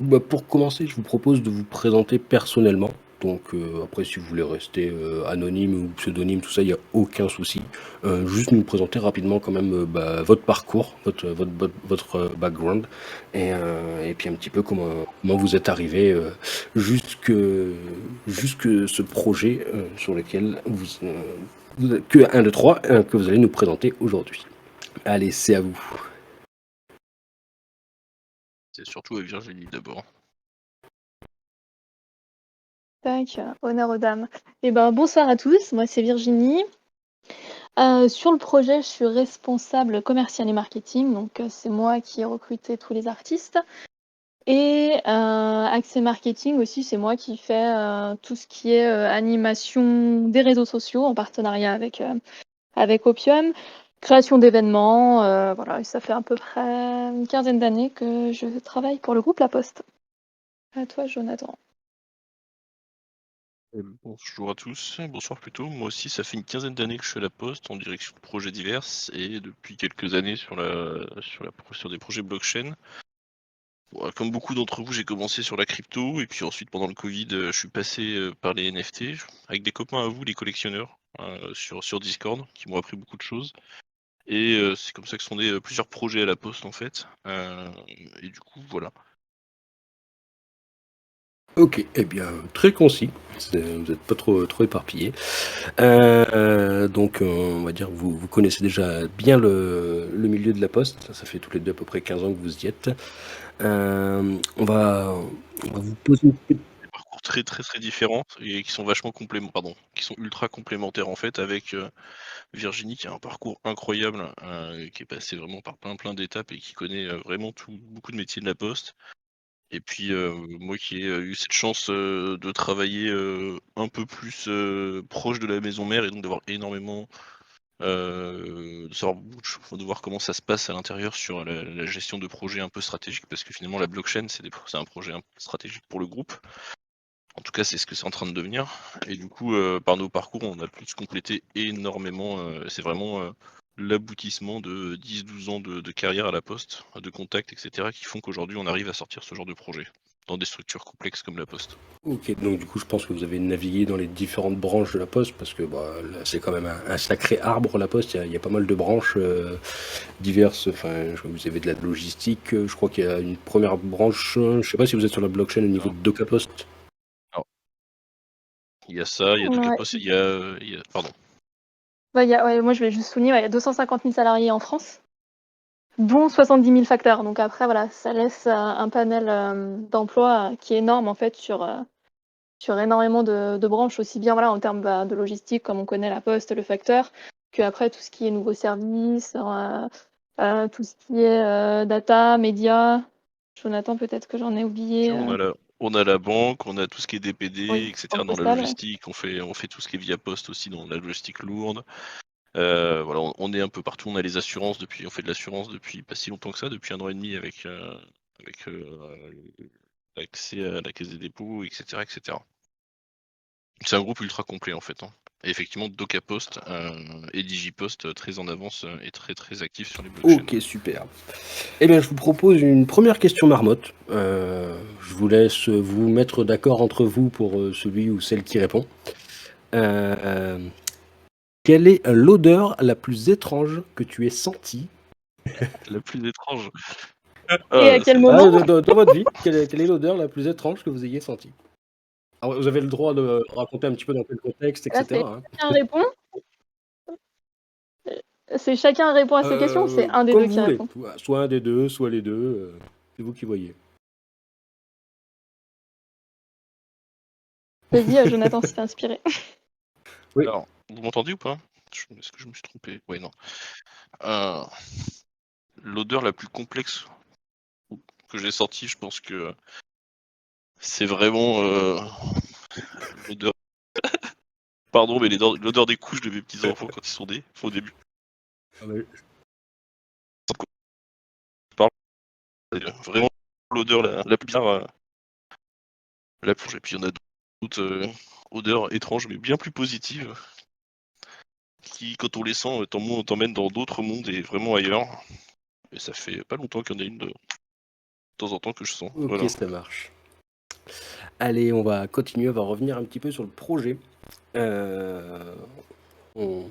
Bah, pour commencer, je vous propose de vous présenter personnellement. Donc, après, si vous voulez rester anonyme ou pseudonyme, tout ça, il n'y a aucun souci. Juste nous présenter rapidement quand même votre parcours, votre background, et puis un petit peu comment vous êtes arrivé jusque, jusque ce projet sur lequel que un de trois que vous allez nous présenter aujourd'hui. Allez, c'est à vous. C'est surtout à Virginie d'abord. Tac, honneur aux dames. Eh ben, bonsoir à tous, moi c'est Virginie. Sur le projet, je suis responsable commercial et marketing, donc c'est moi qui ai recruté tous les artistes. Et accès marketing aussi, c'est moi qui fais tout ce qui est animation des réseaux sociaux en partenariat avec Opium, création d'événements, voilà, et ça fait à peu près une quinzaine d'années que je travaille pour le groupe La Poste. À toi, Jonathan. Bonjour à tous, bonsoir plutôt. Moi aussi, ça fait une quinzaine d'années que je suis à la Poste en direction de projets divers et depuis quelques années sur des projets blockchain. Bon, comme beaucoup d'entre vous, j'ai commencé sur la crypto et puis ensuite pendant le Covid, je suis passé par les NFT avec des copains à vous, les collectionneurs, sur Discord, qui m'ont appris beaucoup de choses. Et c'est comme ça que sont nés plusieurs projets à la Poste en fait. Et du coup, voilà. Ok, eh bien, très concis. Vous n'êtes pas trop éparpillé. Donc, on va dire que vous connaissez déjà bien le milieu de la poste. Ça fait tous les deux à peu près 15 ans que vous y êtes. On va vous poser une petite... Des parcours très, très, très différents et qui sont vachement qui sont ultra complémentaires en fait avec, Virginie qui a un parcours incroyable, qui est passé vraiment par plein d'étapes et qui connaît, vraiment beaucoup de métiers de la poste. Et puis, moi qui ai, eu cette chance, de travailler, un peu plus, proche de la maison mère et donc d'avoir énormément, de savoir beaucoup de de voir comment ça se passe à l'intérieur sur la gestion de projets un peu stratégiques parce que finalement la blockchain c'est un projet un peu stratégique pour le groupe. En tout cas, c'est ce que c'est en train de devenir. Et du coup, par nos parcours, on a pu se compléter énormément. C'est vraiment l'aboutissement de 10-12 ans de carrière à la Poste, de contacts, etc., qui font qu'aujourd'hui, on arrive à sortir ce genre de projet dans des structures complexes comme la Poste. Ok, donc du coup, je pense que vous avez navigué dans les différentes branches de la poste parce que bah, là, c'est quand même un sacré arbre, la poste. Il y a pas mal de branches diverses. Enfin, vous avez de la logistique. Je crois qu'il y a une première branche. Je sais pas si vous êtes sur la blockchain au niveau Alors, de DocaPost. alors, il y a ça, il y a Ouais. Docapos, pardon. Bah, ouais, moi, je vais juste souligner, ouais, il y a 250 000 salariés en France, dont 70 000 facteurs. Donc après, voilà, ça laisse un panel d'emploi qui est énorme en fait sur énormément de branches, aussi bien voilà, en termes de logistique, comme on connaît la poste, le facteur, que après tout ce qui est nouveaux services, tout ce qui est data, médias. Jonathan, peut-être que j'en ai oublié. On a la banque, on a tout ce qui est DPD, Oui, etc. banque dans la postale, ouais. logistique, on fait tout ce qui est via poste aussi dans la logistique lourde. Voilà, on est un peu partout. On fait de l'assurance depuis pas si longtemps que ça, depuis 1 an et demi avec l'accès à la caisse des dépôts, etc., etc. C'est un groupe ultra complet en fait, hein. Et effectivement, DocaPost et Digipost très en avance et très très actifs sur les blockchains. Ok, super. Eh bien, je vous propose une première question marmotte. Je vous laisse vous mettre d'accord entre vous pour celui ou celle qui répond. Euh, Quelle est l'odeur la plus étrange que tu aies sentie La plus étrange. Et à quel ah, moment? dans votre vie? Quelle est l'odeur la plus étrange que vous ayez sentie? Alors, vous avez le droit de raconter un petit peu dans quel contexte, Là, c'est etc., hein. chacun répond. C'est chacun répond à ses questions ou c'est un des deux Comme vous qui voulez. répond? Soit un des deux, soit les deux. C'est vous qui voyez. Vas-y, Jonathan, si t'es inspiré. Oui. Alors, vous m'entendez ou pas? Est-ce que je me suis trompé? Ouais, non. Euh, L'odeur la plus complexe que j'ai sentie, je pense que c'est vraiment l'odeur. Pardon, mais l'odeur des couches de mes petits enfants quand ils sont nés, au début. Ah, mais- Je parle, c'est vraiment l'odeur la plus bizarre, la plus. Et puis il y en a d'autres odeurs étranges, mais bien plus positives, qui, quand on les sent, t'emmènent dans d'autres mondes et vraiment ailleurs. Et ça fait pas longtemps qu'il y en a une temps en temps que je sens. Ok, Voilà. ça marche. Allez, on va continuer, on va revenir un petit peu sur le projet. Euh, on,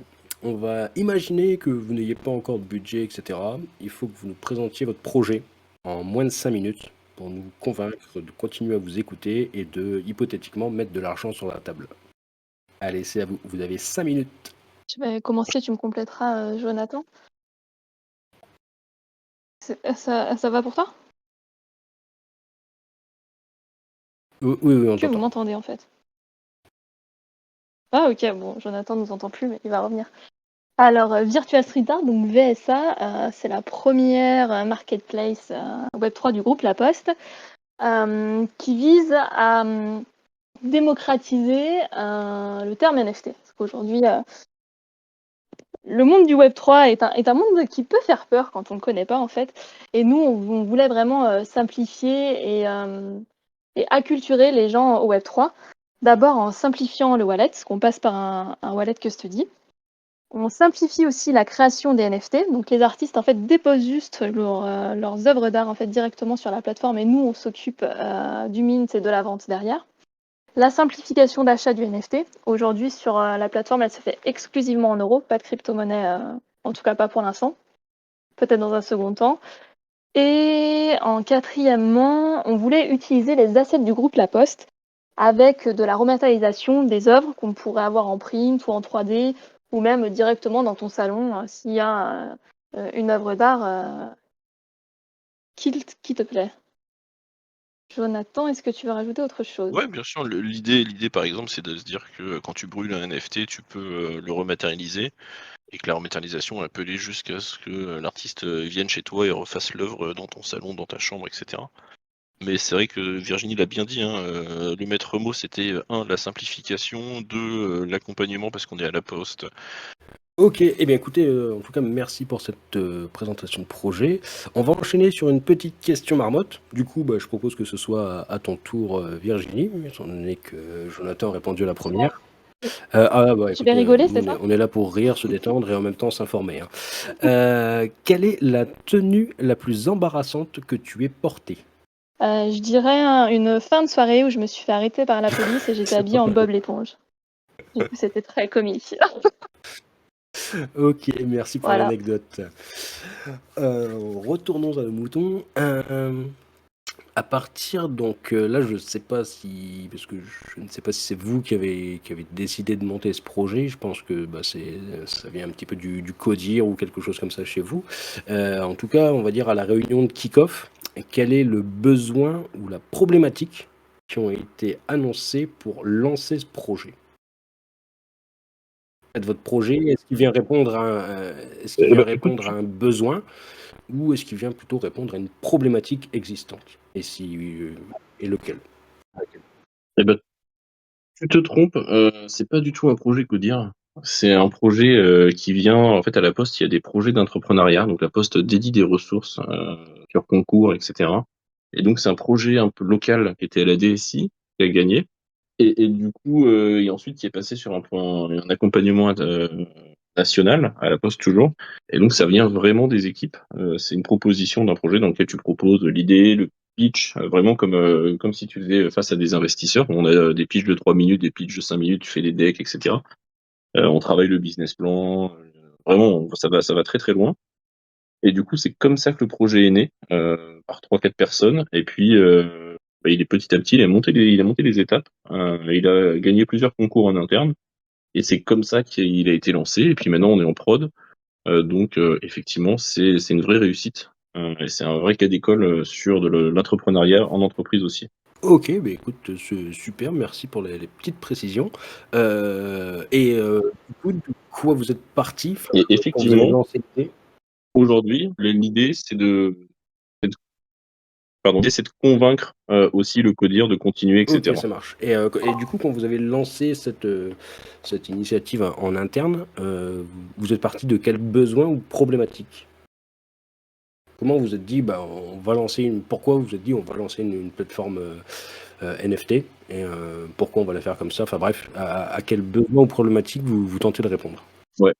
on va imaginer que vous n'ayez pas encore de budget, etc. Il faut que vous nous présentiez votre projet en moins de 5 minutes pour nous convaincre de continuer à vous écouter et de hypothétiquement mettre de l'argent sur la table. Allez, c'est à vous. Vous avez 5 minutes. Je vais commencer, tu me compléteras, Jonathan. Ça va pour toi? Oui, oui, on Que vous t'entend. m'entendez en fait? Ah ok, bon, Jonathan nous entend plus, mais il va revenir. Alors, Virtual Street Art, donc VSA, c'est la première marketplace Web3 du groupe La Poste, qui vise à démocratiser le terme NFT. Parce qu'aujourd'hui, le monde du Web3 est un monde qui peut faire peur quand on ne le connaît pas, en fait. Et nous, on voulait vraiment simplifier et acculturer les gens au Web3. D'abord en simplifiant le wallet, parce qu'on passe par un wallet custody. On simplifie aussi la création des NFT. Donc les artistes en fait déposent juste leurs œuvres d'art en fait directement sur la plateforme et nous on s'occupe du mint et de la vente derrière. La simplification d'achat du NFT. Aujourd'hui sur la plateforme elle se fait exclusivement en euros, pas de crypto-monnaie, en tout cas pas pour l'instant. Peut-être dans un second temps. Et en quatrièmement, on voulait utiliser les assets du groupe La Poste avec de la rematérialisation des œuvres qu'on pourrait avoir en print ou en 3D ou même directement dans ton salon s'il y a une œuvre d'art qui te plaît. Jonathan, est-ce que tu veux rajouter autre chose? Ouais, bien sûr. L'idée, par exemple, c'est de se dire que quand tu brûles un NFT, tu peux le rematérialiser et que la rematérialisation, elle peut aller jusqu'à ce que l'artiste vienne chez toi et refasse l'œuvre dans ton salon, dans ta chambre, etc. Mais c'est vrai que Virginie l'a bien dit, hein, le maître mot c'était la simplification, l'accompagnement parce qu'on est à la poste. Ok, eh bien écoutez, en tout cas merci pour cette présentation de projet. On va enchaîner sur une petite question marmotte. Du coup, je propose que ce soit à ton tour, Virginie, étant donné que Jonathan a répondu à la première. Je vais Écoutez, rigoler, nous c'est ça? on est là pour rire, se détendre et en même temps s'informer, hein. Quelle est la tenue la plus embarrassante que tu aies portée? Je dirais une fin de soirée où je me suis fait arrêter par la police et j'étais habillée en Bob l'éponge. Du coup, c'était très comique. Ok, merci pour Voilà. l'anecdote. Retournons à nos moutons. À partir donc là, je sais pas si parce que je ne sais pas si c'est vous qui avez décidé de monter ce projet. Je pense que ça vient un petit peu du CODIR ou quelque chose comme ça chez vous. En tout cas, on va dire à la réunion de kick-off, quel est le besoin ou la problématique qui ont été annoncés pour lancer ce projet? Votre projet, est-ce qu'il vient répondre à est-ce qu'il Eh vient ben, écoute, répondre à un besoin ou est-ce qu'il vient plutôt répondre à une problématique existante? Et si et lequel? eh ben, tu te trompes, c'est pas du tout un projet Codir. C'est un projet qui vient, en fait, à la Poste, il y a des projets d'entrepreneuriat. Donc la Poste dédie des ressources sur concours, etc. Et donc c'est un projet un peu local qui était à la DSI, qui a gagné. Et du coup, et ensuite qui est passé sur un accompagnement national, à la Poste toujours. Et donc ça vient vraiment des équipes. C'est une proposition d'un projet dans lequel tu proposes l'idée, le pitch, vraiment comme si tu faisais face à des investisseurs. On a des pitchs de 3 minutes, des pitchs de 5 minutes, tu fais des decks, etc. On travaille le business plan. Vraiment, ça va très très loin. Et du coup, c'est comme ça que le projet est né, par 3-4 personnes. Et puis, il est petit à petit, il a monté les étapes. Il a gagné plusieurs concours en interne. Et c'est comme ça qu'il a été lancé. Et puis maintenant, on est en prod. Donc, effectivement, c'est une vraie réussite. Et c'est un vrai cas d'école sur de l'entrepreneuriat en entreprise aussi. Ok, écoute, c'est super, merci pour les petites précisions. Du coup, de quoi vous êtes parti enfin, Et quand vous avez effectivement, lancé l'idée? aujourd'hui, l'idée, c'est de convaincre aussi le CODIR de continuer, Ok, etc. ça marche. Et du coup, quand vous avez lancé cette initiative en interne, vous êtes parti de quel besoin ou problématique? Comment vous vous êtes dit, on va lancer pourquoi vous vous êtes dit, on va lancer une plateforme NFT et pourquoi on va la faire comme ça? Enfin bref, à quel besoin ou problématique vous tentez de répondre? Ouais.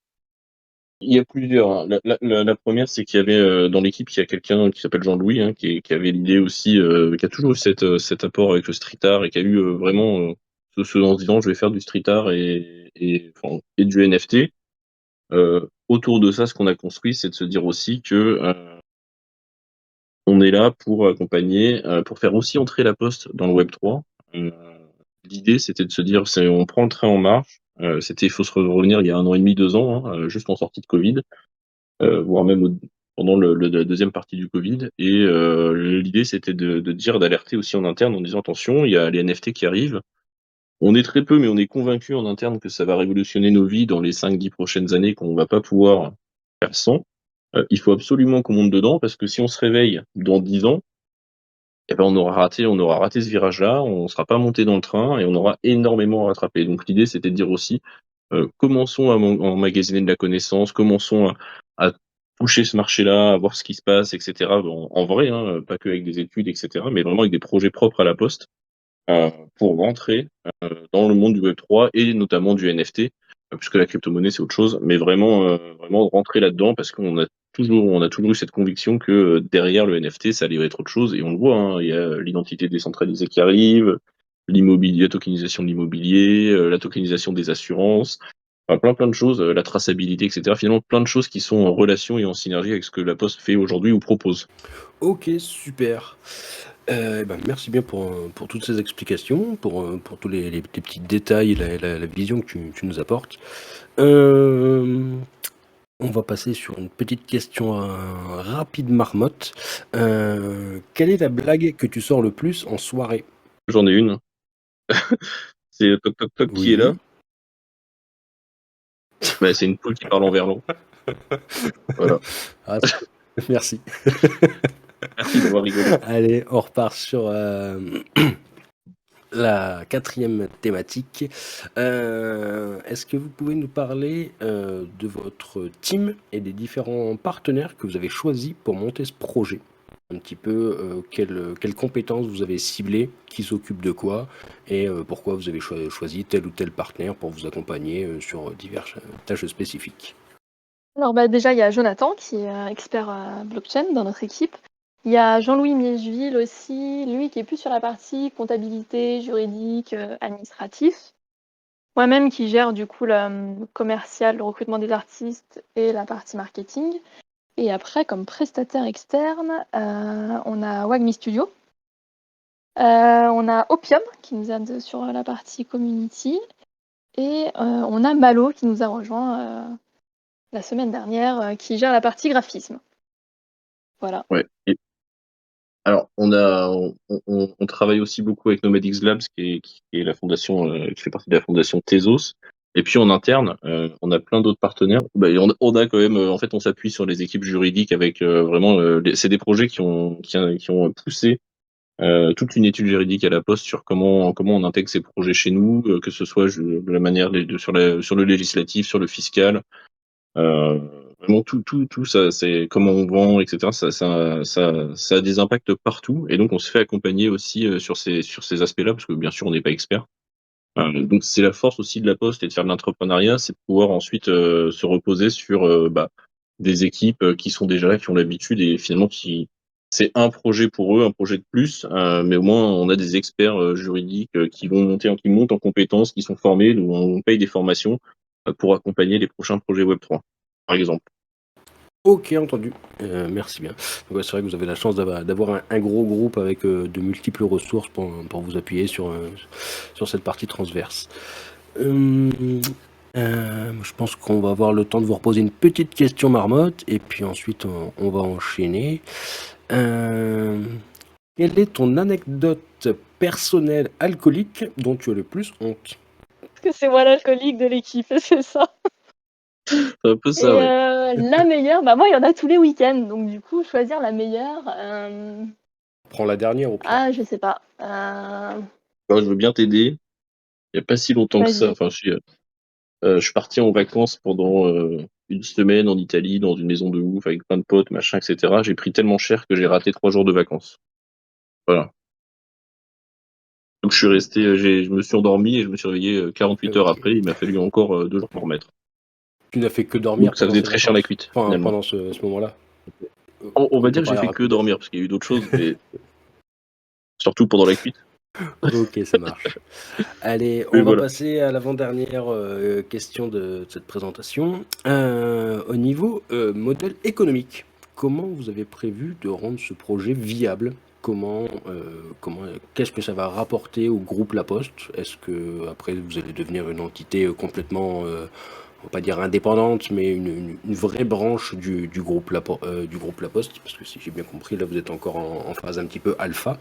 Il y a plusieurs, hein. La première, c'est qu'il y avait dans l'équipe, il y a quelqu'un qui s'appelle Jean-Louis, hein, qui avait l'idée aussi, qui a toujours eu cet apport avec le street art et qui a eu vraiment en se disant je vais faire du street art et du NFT. Autour de ça, ce qu'on a construit, c'est de se dire aussi que on est là pour accompagner, pour faire aussi entrer la Poste dans le Web 3. L'idée, c'était de se dire, on prend le train en marche. Il faut se revenir il y a 1 an et demi, 2 ans, hein, juste en sortie de Covid, voire même pendant la deuxième partie du Covid. Et l'idée, c'était de dire, d'alerter aussi en interne en disant attention, il y a les NFT qui arrivent. On est très peu, mais on est convaincu en interne que ça va révolutionner nos vies dans les 5-10 prochaines années, qu'on va pas pouvoir faire sans. Il faut absolument qu'on monte dedans parce que si on se réveille dans 10 ans, eh ben on aura raté ce virage-là, on sera pas monté dans le train et on aura énormément à rattraper. Donc l'idée, c'était de dire aussi, commençons à emmagasiner de la connaissance, commençons à toucher ce marché-là, à voir ce qui se passe, etc. Bon, en vrai, hein, pas que avec des études, etc., mais vraiment avec des projets propres à la Poste, pour rentrer dans le monde du Web3 et notamment du NFT, puisque la crypto-monnaie c'est autre chose, mais vraiment rentrer là-dedans parce qu'on a toujours eu cette conviction que derrière le NFT ça allait être autre chose et on le voit, hein, il y a l'identité décentralisée qui arrive, l'immobilier, la tokenisation de l'immobilier, la tokenisation des assurances, enfin, plein de choses, la traçabilité, etc. Finalement plein de choses qui sont en relation et en synergie avec ce que la Poste fait aujourd'hui ou propose. Ok, super. Merci bien pour toutes ces explications, pour tous les petits détails et la vision que tu nous apportes. On va passer sur une petite question rapide marmotte. Quelle est la blague que tu sors le plus en soirée? J'en ai une, c'est toc toc toc qui est là? Oui. Bah, c'est une poule qui parle en verlan. Voilà. Ah, merci. Merci d'avoir rigolé. Allez, on repart sur la quatrième thématique. Est-ce que vous pouvez nous parler de votre team et des différents partenaires que vous avez choisis pour monter ce projet? Un petit peu quelles compétences vous avez ciblées, qui s'occupe de quoi, et pourquoi vous avez choisi tel ou tel partenaire pour vous accompagner sur diverses tâches spécifiques. Alors déjà, il y a Jonathan qui est expert blockchain dans notre équipe. Il y a Jean-Louis Miegeville aussi, lui qui est plus sur la partie comptabilité, juridique, administratif. Moi-même qui gère du coup le commercial, le recrutement des artistes et la partie marketing. Et après, comme prestataire externe, on a Wagmi Studio. On a Opium qui nous aide sur la partie community. Et on a Malo qui nous a rejoint la semaine dernière, qui gère la partie graphisme. Voilà. Ouais. Alors, on travaille aussi beaucoup avec Nomadix Labs, qui est la fondation, qui fait partie de la fondation Tezos. Et puis en interne, on a plein d'autres partenaires. Bah, et on a quand même, en fait, on s'appuie sur les équipes juridiques avec vraiment, c'est des projets qui ont poussé toute une étude juridique à la Poste sur comment on intègre ces projets chez nous, que ce soit de la manière sur le législatif, sur le fiscal. Vraiment tout ça, c'est comment on vend, etc. Ça a des impacts partout, et donc on se fait accompagner aussi sur ces aspects-là, parce que bien sûr on n'est pas expert. Donc c'est la force aussi de la Poste et de faire de l'entrepreneuriat, c'est de pouvoir ensuite se reposer sur des équipes qui sont déjà là, qui ont l'habitude, et finalement c'est un projet pour eux, un projet de plus, mais au moins on a des experts juridiques qui montent en compétences, qui sont formés, donc on paye des formations pour accompagner les prochains projets Web3, par exemple. Ok, entendu. Merci bien. Ouais, c'est vrai que vous avez la chance d'avoir un gros groupe avec de multiples ressources pour vous appuyer sur cette partie transverse. Je pense qu'on va avoir le temps de vous reposer une petite question marmotte et puis ensuite on va enchaîner. Quelle est ton anecdote personnelle alcoolique dont tu as le plus honte? Parce que c'est moi l'alcoolique de l'équipe, c'est ça. C'est un peu Et ça, ouais. la meilleure, moi il y en a tous les week-ends, donc du coup choisir la meilleure, Prends la dernière au pire. je sais pas. Alors, je veux bien t'aider. Il n'y a pas si longtemps que ça. Vas-y. Enfin, je suis parti en vacances pendant une semaine en Italie, dans une maison de ouf, avec plein de potes, machin, etc. J'ai pris tellement cher que j'ai raté 3 jours de vacances. Voilà. Donc je suis resté, je me suis endormi et je me suis réveillé 48 heures Ok. après. Il m'a fallu encore 2 jours pour remettre. Tu n'as fait que dormir Donc ça pendant faisait ces très cher la vacances? cuite, Enfin, finalement. pendant ce moment-là? On va dire que j'ai Comparé à fait que rapido. dormir, parce qu'il y a eu d'autres choses, mais surtout pendant la cuite. Ok, ça marche. Allez, Mais on va voilà. passer à l'avant-dernière question de cette présentation. Au niveau modèle économique, comment vous avez prévu de rendre ce projet viable? Qu'est-ce que ça va rapporter au groupe La Poste? Est-ce que après vous allez devenir une entité complètement, on va pas dire indépendante, mais une vraie branche du groupe du groupe La Poste? Parce que si j'ai bien compris, là vous êtes encore en phase un petit peu alpha.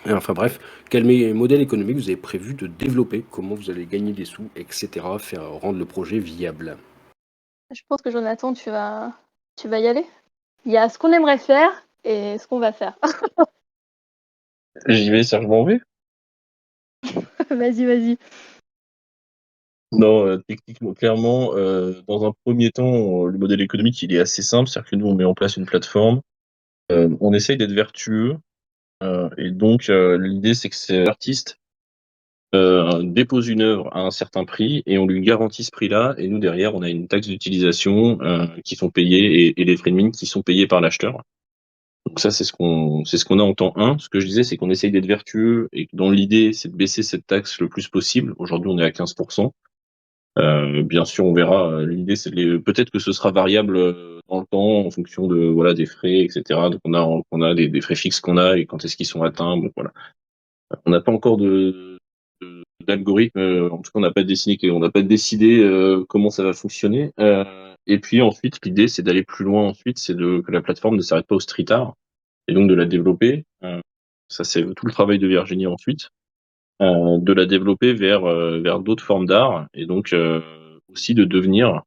Enfin bref, quel modèle économique vous avez prévu de développer? Comment vous allez gagner des sous, etc. Faire rendre le projet viable? Je pense que Jonathan, tu vas y aller. Il y a ce qu'on aimerait faire et ce qu'on va faire. J'y vais, Serge, je m'en vais. Vas-y, vas-y. Non, techniquement, clairement, dans un premier temps, le modèle économique, il est assez simple. C'est-à-dire que nous, on met en place une plateforme. On essaye d'être vertueux. Et donc, l'idée, c'est que l'artiste dépose une œuvre à un certain prix et on lui garantit ce prix-là. Et nous, derrière, on a une taxe d'utilisation qui sont payées et les frais de mine qui sont payés par l'acheteur. Donc ça, c'est ce qu'on a en temps 1. Ce que je disais, c'est qu'on essaye d'être vertueux et que dans l'idée, c'est de baisser cette taxe le plus possible. Aujourd'hui, on est à 15%. Bien sûr, on verra. L'idée, c'est peut-être que ce sera variable dans le temps en fonction de voilà des frais, etc. Donc on a des frais fixes qu'on a et quand est-ce qu'ils sont atteints. Bon voilà. On n'a pas encore d'algorithme. En tout cas, on n'a pas décidé comment ça va fonctionner. Et puis ensuite, l'idée, c'est d'aller plus loin. Ensuite, que la plateforme ne s'arrête pas au street art et donc de la développer. Ça, c'est tout le travail de Virginie ensuite, de la développer vers d'autres formes d'art et donc aussi de devenir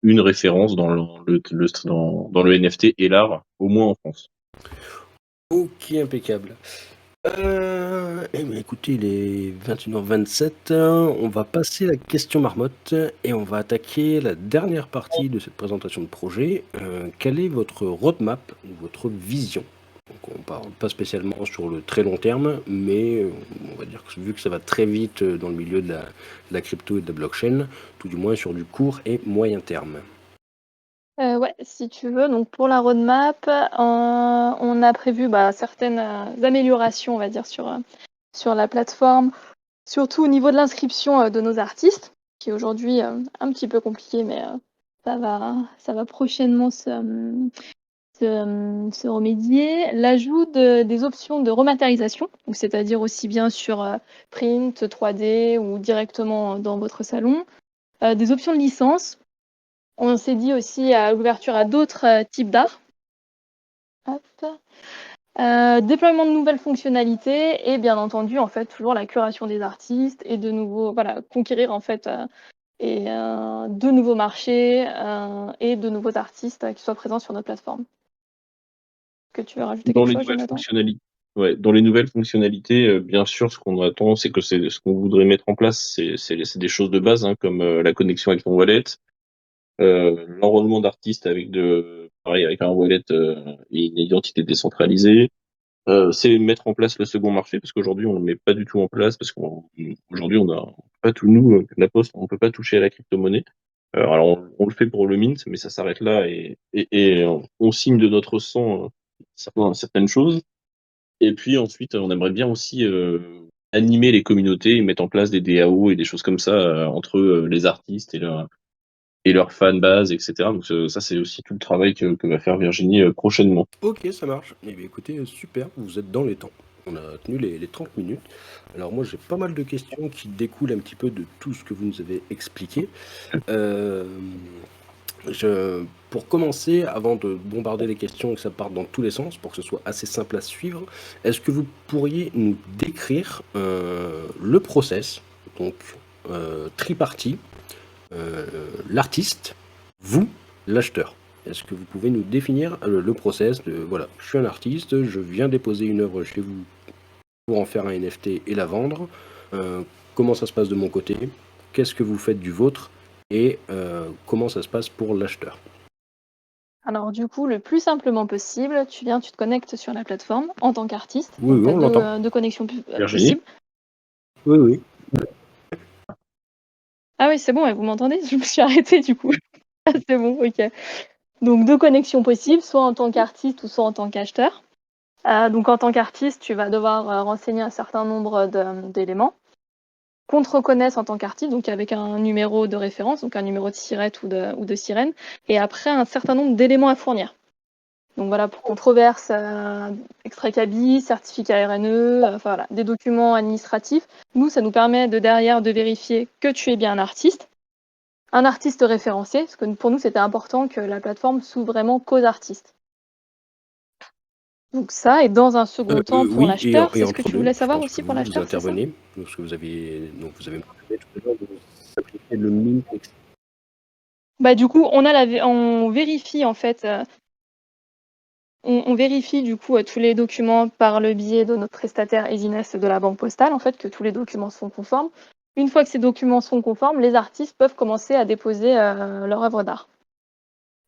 une référence dans le NFT et l'art, au moins en France. Ok, impeccable. Eh bien, écoutez, il est 21h27. On va passer la question marmotte et on va attaquer la dernière partie de cette présentation de projet. Quelle est votre roadmap, votre vision? Donc, on parle pas spécialement sur le très long terme, mais on va dire que vu que ça va très vite dans le milieu de la crypto et de la blockchain, tout du moins sur du court et moyen terme. Ouais, si tu veux. Donc pour la roadmap, on a prévu certaines améliorations, on va dire, sur la plateforme, surtout au niveau de l'inscription de nos artistes, qui est aujourd'hui un petit peu compliqué, mais ça va prochainement se remédier. L'ajout des options de rematérialisation, donc c'est-à-dire aussi bien sur print, 3D ou directement dans votre salon. Des options de licence. On s'est dit aussi à l'ouverture à d'autres types d'art. Hop. Déploiement de nouvelles fonctionnalités et bien entendu en fait toujours la curation des artistes et de nouveau conquérir en fait de nouveaux marchés et de nouveaux artistes qui soient présents sur notre plateforme. Que tu veux rajouter Dans quelque les chose, nouvelles Jonathan? fonctionnalités, ouais, dans les nouvelles fonctionnalités, bien sûr, ce qu'on attend, c'est que c'est ce qu'on voudrait mettre en place, c'est des choses de base, hein, comme la connexion avec ton wallet, l'enrôlement d'artistes pareil, avec un wallet et une identité décentralisée. C'est mettre en place le second marché, parce qu'aujourd'hui, on ne le met pas du tout en place, parce qu'aujourd'hui, on a pas tout, nous, la Poste, on peut pas toucher à la crypto-monnaie. Alors, on le fait pour le mint, mais ça s'arrête là, et on signe de notre sang certaines choses. Et puis ensuite, on aimerait bien aussi animer les communautés et mettre en place des DAO et des choses comme ça entre les artistes et leur fan base, etc. Donc ça, c'est aussi tout le travail que va faire Virginie prochainement. Ok, ça marche. Eh bien, écoutez, super, vous êtes dans les temps. On a tenu les 30 minutes. Alors moi, j'ai pas mal de questions qui découlent un petit peu de tout ce que vous nous avez expliqué. Euh, pour commencer, avant de bombarder les questions et que ça parte dans tous les sens, pour que ce soit assez simple à suivre, est-ce que vous pourriez nous décrire le process, donc tripartie, l'artiste, vous, l'acheteur? Est-ce que vous pouvez nous définir le process de, voilà, je suis un artiste, je viens déposer une œuvre chez vous pour en faire un NFT et la vendre. Comment ça se passe de mon côté? Qu'est-ce que vous faites du vôtre? Et comment ça se passe pour l'acheteur? Alors du coup, le plus simplement possible, tu te connectes sur la plateforme en tant qu'artiste. Oui, Donc oui, tu on l'entend. as deux connexions Virginie? possibles. Oui, oui. Ah oui, c'est bon, ouais, vous m'entendez? Je me suis arrêtée du coup. Ah, c'est bon, OK. Donc 2 connexions possibles, soit en tant qu'artiste ou soit en tant qu'acheteur. Donc en tant qu'artiste, tu vas devoir, renseigner un certain nombre d'éléments qu'on te reconnaisse en tant qu'artiste, donc avec un numéro de référence, donc un numéro de SIRET ou de sirène, et après un certain nombre d'éléments à fournir. Donc voilà, pour qu'on te reverse extrait cabis, certificat RNE, enfin voilà, des documents administratifs. Nous, ça nous permet derrière de vérifier que tu es bien un artiste référencé, parce que pour nous, c'était important que la plateforme s'ouvre vraiment qu'aux artistes. Donc ça, et dans un second temps, pour Oui, l'acheteur, c'est ce que entre tu deux, voulais je savoir pense que aussi pour vous l'acheteur, c'est ça? intervenez, parce que vous avez mentionné tout à l'heure de simplifier le mint, etc. Bah du coup, on vérifie en fait, on vérifie du coup tous les documents par le biais de notre prestataire Easines de la Banque Postale, en fait, que tous les documents sont conformes. Une fois que ces documents sont conformes, les artistes peuvent commencer à déposer leur œuvre d'art.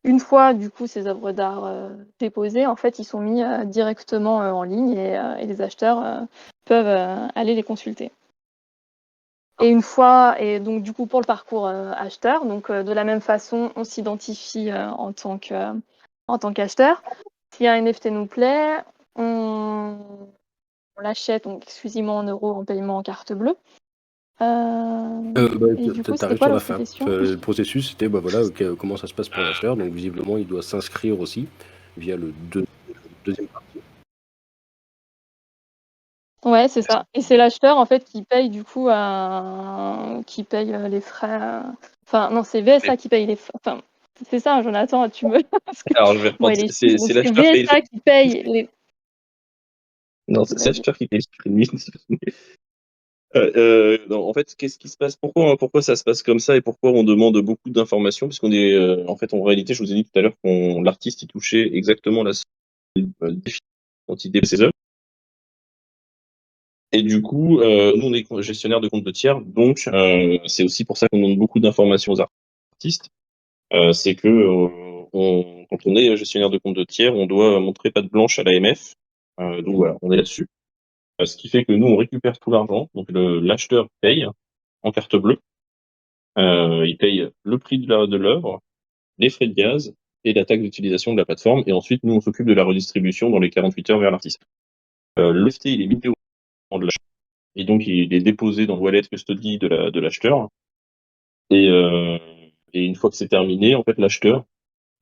Une fois du coup ces œuvres d'art déposées, en fait, ils sont mis directement en ligne et les acheteurs peuvent aller les consulter. Et donc du coup pour le parcours acheteur, donc de la même façon, on s'identifie en tant qu'acheteur. Si un NFT nous plaît, on l'achète donc exclusivement en euros en paiement en carte bleue. Et du coup, c'était T'arrives quoi sur la l'autre fin. question? Le processus, c'était comment ça se passe pour l'acheteur. Donc visiblement, il doit s'inscrire aussi via le deuxième partie. Ouais, c'est ça. Et c'est l'acheteur en fait qui paye du coup qui paye les frais. Enfin non, c'est VSA qui paye les frais. Enfin, c'est ça, Jonathan, tu me. Parce que Alors, je vais moi, reprendre. il est C'est donc c'est c'est l'acheteur qui paye. VSA qui paye les. Non, c'est Vas-y. l'acheteur qui paye le streaming. Non, en fait, qu'est-ce qui se passe? Pourquoi ça se passe comme ça et pourquoi on demande beaucoup d'informations? Parce qu'on est, en fait, en réalité, je vous ai dit tout à l'heure qu'on l'artiste il touchait exactement la somme définie quand il développe ses œuvres. Et du coup, nous, on est gestionnaire de compte de tiers, donc c'est aussi pour ça qu'on demande beaucoup d'informations aux artistes. C'est que quand on est gestionnaire de compte de tiers, on doit montrer patte blanche à l'AMF. Donc voilà, on est là-dessus. Ce qui fait que nous, on récupère tout l'argent. Donc l'acheteur paye en carte bleue. Il paye le prix de l'œuvre, les frais de gaz et la taxe d'utilisation de la plateforme. Et ensuite, nous, on s'occupe de la redistribution dans les 48 heures vers l'artiste. Le NFT, il est mis au moment de l'achat. Et donc, il est déposé dans le wallet custody de l'acheteur. Et une fois que c'est terminé, en fait, l'acheteur,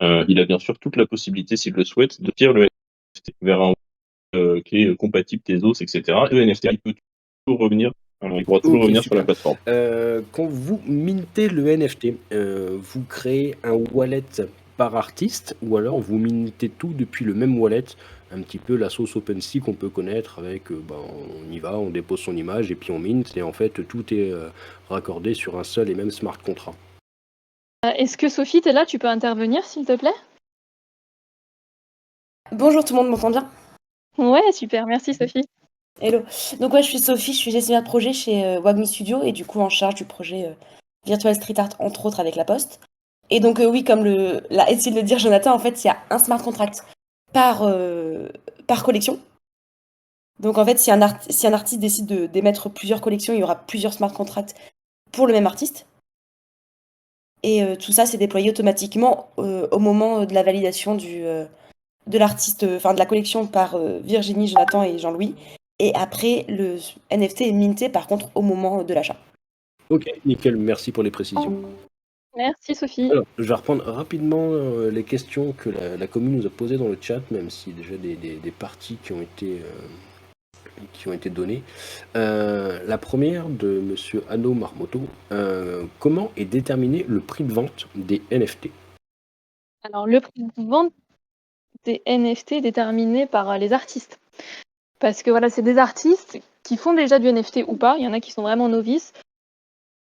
il a bien sûr toute la possibilité, s'il le souhaite, de tirer le NFT vers un qui est compatible Tezos, etc. Et le NFT, il peut toujours revenir, il pourra toujours Ok, revenir sur la super. plateforme. Quand vous mintez le NFT, vous créez un wallet par artiste ou alors vous mintez tout depuis le même wallet, un petit peu la sauce OpenSea qu'on peut connaître avec, on y va, on dépose son image et puis on mint et en fait tout est raccordé sur un seul et même smart contract. Est-ce que Sophie, t'es là? Tu peux intervenir, s'il te plaît? Bonjour, tout le monde m'entend bien? Ouais, super, merci Sophie. Hello. Donc ouais, je suis Sophie, je suis gestionnaire de projet chez Wagmi Studio et du coup en charge du projet Virtual Street Art, entre autres avec La Poste. Et donc oui, comme l'a essayé de le dire Jonathan, en fait, il y a un smart contract par collection. Donc en fait, si un artiste décide d'émettre plusieurs collections, il y aura plusieurs smart contracts pour le même artiste. Et tout ça, c'est déployé automatiquement au moment de la validation de l'artiste, enfin de la collection par Virginie, Jonathan et Jean-Louis. Et après, le NFT est minté par contre au moment de l'achat. Ok, nickel, merci pour les précisions. Merci Sophie. Alors, je vais reprendre rapidement les questions que la commune nous a posées dans le chat, même s'il y a déjà des parties qui ont été données. La première de Monsieur Anno Marmoto. Comment est déterminé le prix de vente des NFT? Alors le prix de vente des NFT est déterminé par les artistes. Parce que voilà, c'est des artistes qui font déjà du NFT ou pas. Il y en a qui sont vraiment novices.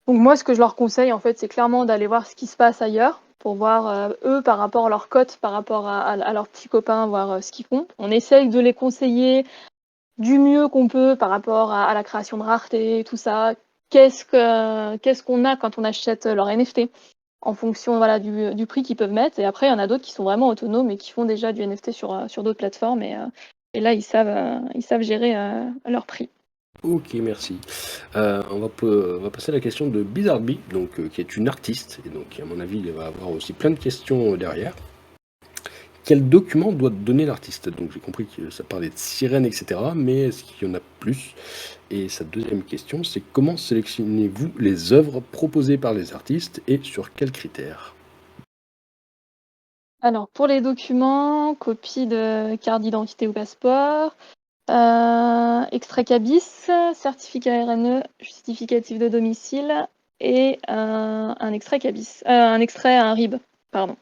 Donc moi, ce que je leur conseille, en fait, c'est clairement d'aller voir ce qui se passe ailleurs pour voir eux par rapport à leur cote, par rapport à leurs petits copains, voir ce qu'ils font. On essaye de les conseiller du mieux qu'on peut par rapport à la création de rareté, tout ça. Qu'est-ce qu'on a quand on achète leur NFT en fonction voilà, du prix qu'ils peuvent mettre. Et après, il y en a d'autres qui sont vraiment autonomes et qui font déjà du NFT sur d'autres plateformes. Et là, ils savent gérer leur prix. Ok, merci. On va passer à la question de Bizarreby, donc qui est une artiste, et donc à mon avis, il va avoir aussi plein de questions derrière. Quel document doit donner l'artiste? Donc j'ai compris que ça parlait de sirène, etc. Mais est-ce qu'il y en a plus? Et sa deuxième question, c'est comment sélectionnez-vous les œuvres proposées par les artistes et sur quels critères? Alors, pour les documents, copie de carte d'identité ou passeport, extrait CABIS, certificat RNE, justificatif de domicile et un extrait CABIS, un RIB, pardon.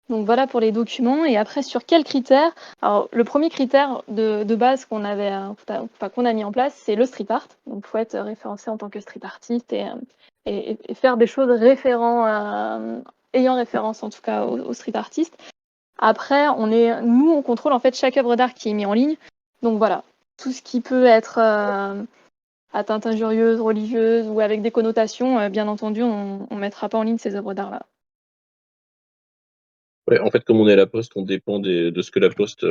Donc voilà pour les documents. Et après, sur quels critères? Alors, le premier critère de base qu'on a mis en place, c'est le street art. Donc, il faut être référencé en tant que street artiste et faire des choses ayant référence en tout cas au street artiste. Après, nous, on contrôle en fait chaque œuvre d'art qui est mise en ligne. Donc voilà, tout ce qui peut être atteinte injurieuse, religieuse ou avec des connotations, bien entendu, on ne mettra pas en ligne ces œuvres d'art-là. Ouais, en fait, comme on est à la Poste, on dépend de ce que la Poste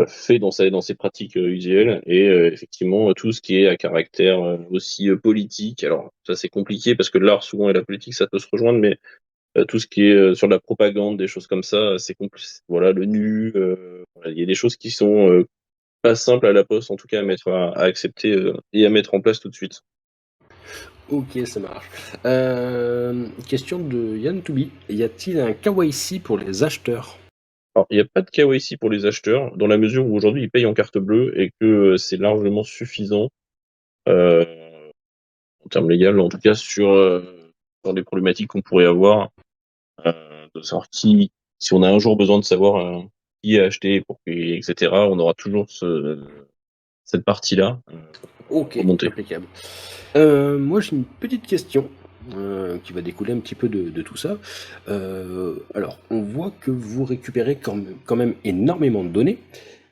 fait dans ses pratiques usuelles. Et effectivement, tout ce qui est à caractère aussi politique, alors ça c'est compliqué parce que l'art souvent et la politique ça peut se rejoindre, mais tout ce qui est sur la propagande, des choses comme ça, c'est compliqué. Voilà, le nu, voilà, il y a des choses qui sont pas simples à la Poste, en tout cas à accepter et à mettre en place tout de suite. Ok, ça marche. Question de Yann Toubi. Y a-t-il un KYC pour les acheteurs? Alors, il n'y a pas de KYC pour les acheteurs, dans la mesure où aujourd'hui ils payent en carte bleue et que c'est largement suffisant euh, en termes légal, en tout cas sur les problématiques qu'on pourrait avoir, de savoir si on a un jour besoin de savoir qui a acheté, etc. On aura toujours cette partie-là Ok, remontée. impeccable. Moi, j'ai une petite question qui va découler un petit peu de tout ça. Alors, on voit que vous récupérez quand même énormément de données.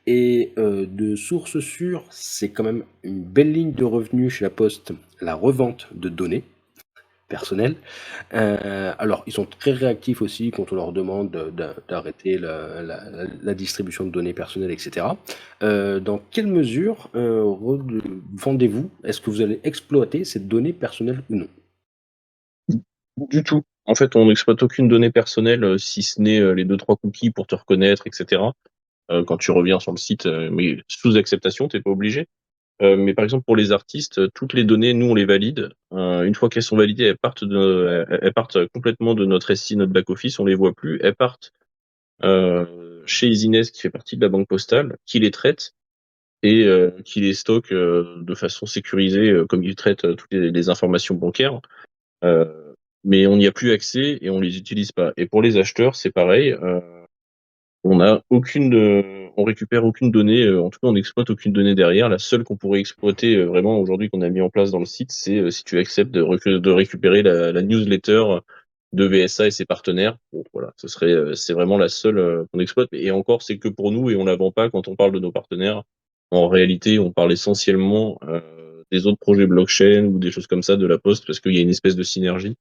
Et de sources sûres, c'est quand même une belle ligne de revenus chez la Poste, la revente de données personnelles. Alors, ils sont très réactifs aussi quand on leur demande d'arrêter la distribution de données personnelles, etc. Dans quelle mesure vendez-vous? Est-ce que vous allez exploiter ces données personnelles ou non? Du tout. En fait, on n'exploite aucune donnée personnelle, si ce n'est les 2-3 cookies pour te reconnaître, etc. Quand tu reviens sur le site, mais sous acceptation, t'es pas obligé. Mais par exemple, pour les artistes, toutes les données, nous, on les valide. Une fois qu'elles sont validées, elles partent complètement de notre SI, notre back-office, on les voit plus. Elles partent chez Easiness, qui fait partie de la banque postale, qui les traite et qui les stocke de façon sécurisée, comme ils traitent toutes les informations bancaires. Euh, mais on n'y a plus accès et on les utilise pas. Et pour les acheteurs, c'est pareil. On récupère aucune donnée, en tout cas on n'exploite aucune donnée derrière. La seule qu'on pourrait exploiter vraiment aujourd'hui qu'on a mis en place dans le site, c'est si tu acceptes de récupérer la newsletter de VSA et ses partenaires. Bon, voilà, c'est vraiment la seule qu'on exploite. Et encore, c'est que pour nous et on la vend pas quand on parle de nos partenaires. En réalité, on parle essentiellement des autres projets blockchain ou des choses comme ça de la Poste parce qu'il y a une espèce de synergie.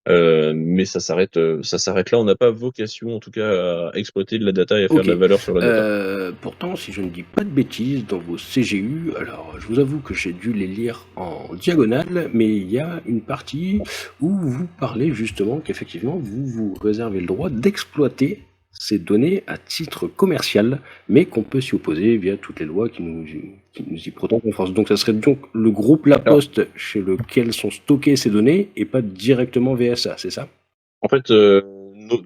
Mais ça s'arrête là. On n'a pas vocation, en tout cas, à exploiter de la data et à faire de Ok. la valeur sur la data. Pourtant, si je ne dis pas de bêtises, dans vos CGU, alors je vous avoue que j'ai dû les lire en diagonale, mais il y a une partie où vous parlez justement qu'effectivement vous vous réservez le droit d'exploiter ces données à titre commercial, mais qu'on peut s'y opposer via toutes les lois qui nous y protègent en France. Donc ça serait donc le groupe La Alors, Poste chez lequel sont stockées ces données et pas directement VSA, c'est ça? en fait,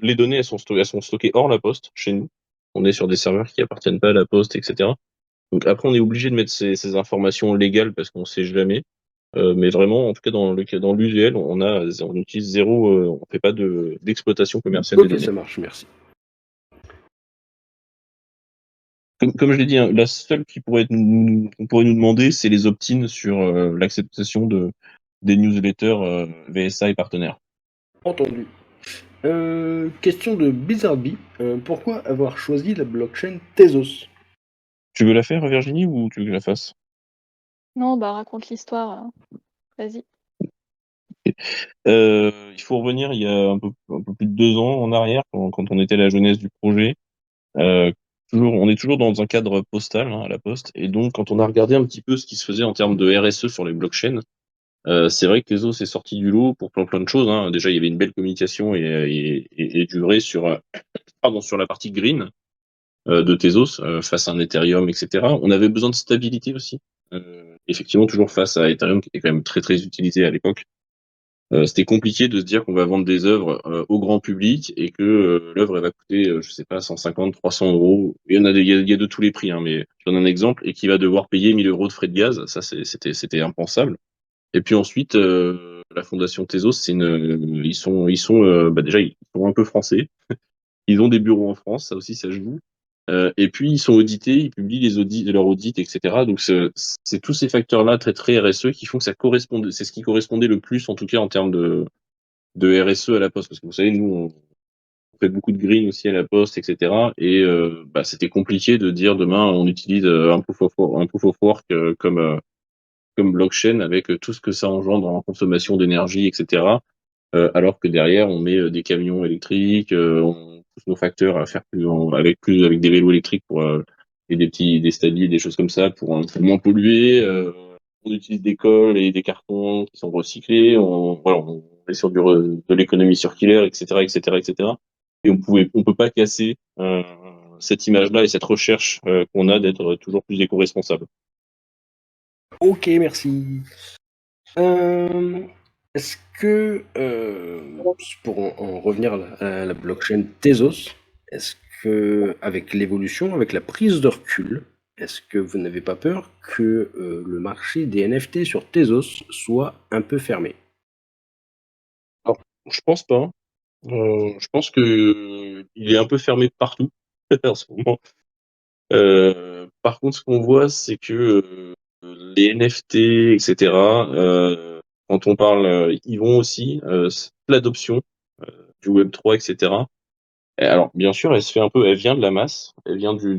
les données, elles sont stockées hors la Poste, chez nous. On est sur des serveurs qui appartiennent pas à la Poste, etc. Donc après, on est obligé de mettre ces informations légales parce qu'on sait jamais. Mais vraiment, en tout cas, dans l'usuel, on utilise zéro, on fait pas d'exploitation commerciale des Ok, données. ça marche, merci. Comme je l'ai dit, hein, la seule qu'on pourrait nous demander, c'est les opt-in sur l'acceptation des newsletters VSA et partenaires. Entendu. Question de Bizarreby. Pourquoi avoir choisi la blockchain Tezos? Tu veux la faire, Virginie, ou tu veux que je la fasse? Non, bah raconte l'histoire. Vas-y. Il faut revenir il y a un peu plus de 2 ans en arrière, quand on était à la jeunesse du projet. on est toujours dans un cadre postal, hein, à la Poste. Et donc, quand on a regardé un petit peu ce qui se faisait en termes de RSE sur les blockchains, c'est vrai que Tezos est sorti du lot pour plein de choses, hein. Déjà, il y avait une belle communication et du vrai sur la partie green de Tezos face à un Ethereum, etc. On avait besoin de stabilité aussi. Effectivement, toujours face à Ethereum qui était quand même très utilisé à l'époque. C'était compliqué de se dire qu'on va vendre des œuvres au grand public et que l'œuvre elle va coûter, je sais pas, 150, 300 euros. Il y a de tous les prix, hein, mais je donne un exemple, et qui va devoir payer 1000 euros de frais de gaz. Ça, c'était impensable. Et puis ensuite, la fondation Tezos, déjà ils sont un peu français. Ils ont des bureaux en France, ça aussi ça joue. Et puis ils sont audités, ils publient leurs audits, etc. Donc c'est tous ces facteurs-là très RSE qui font que ça correspond. C'est ce qui correspondait le plus, en tout cas en termes de RSE à la Poste, parce que vous savez, nous on fait beaucoup de green aussi à la Poste, etc. Et c'était compliqué de dire demain on utilise un proof of work comme blockchain avec tout ce que ça engendre en consommation d'énergie, etc. Alors que derrière, on met des camions électriques, on pousse nos facteurs à faire avec des vélos électriques et des stabis, des choses comme ça pour moins polluer. On utilise des cols et des cartons qui sont recyclés. On est sur de l'économie circulaire, etc., etc., etc. Et on peut pas casser cette image-là et cette recherche qu'on a d'être toujours plus éco-responsable. Ok, merci. Est-ce que, pour en revenir à la blockchain Tezos, est-ce que, avec l'évolution, avec la prise de recul, est-ce que vous n'avez pas peur que le marché des NFT sur Tezos soit un peu fermé? Alors, je pense pas. Je pense que il est un peu fermé partout en ce moment. Par contre, ce qu'on voit, c'est que les NFT, etc., quand on parle, ils vont aussi, l'adoption du Web3, etc. Et alors, bien sûr, elle vient de la masse, elle vient de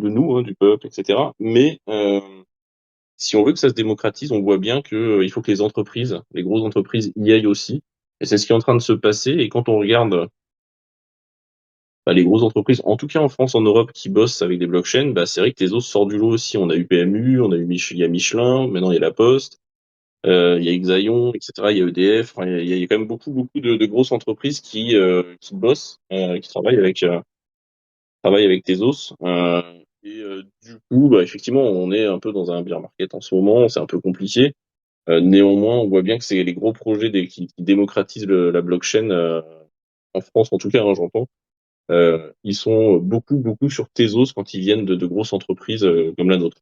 nous, hein, du peuple, etc. Mais si on veut que ça se démocratise, on voit bien que il faut que les grosses entreprises y aillent aussi. Et c'est ce qui est en train de se passer. Et quand on regarde les grosses entreprises, en tout cas en France, en Europe, qui bossent avec des blockchains, c'est vrai que les autres sortent du lot aussi. On a eu PMU, il y a Michelin, maintenant il y a La Poste, il y a Exaion, etc. Il y a EDF. Enfin, il y a quand même beaucoup de grosses entreprises qui bossent, qui travaillent avec Tezos. Du coup, effectivement, on est un peu dans un bear market en ce moment. C'est un peu compliqué. Néanmoins, on voit bien que c'est les gros projets qui démocratisent la blockchain en France, en tout cas, hein, j'entends. Ils sont beaucoup sur Tezos quand ils viennent de grosses entreprises comme la nôtre.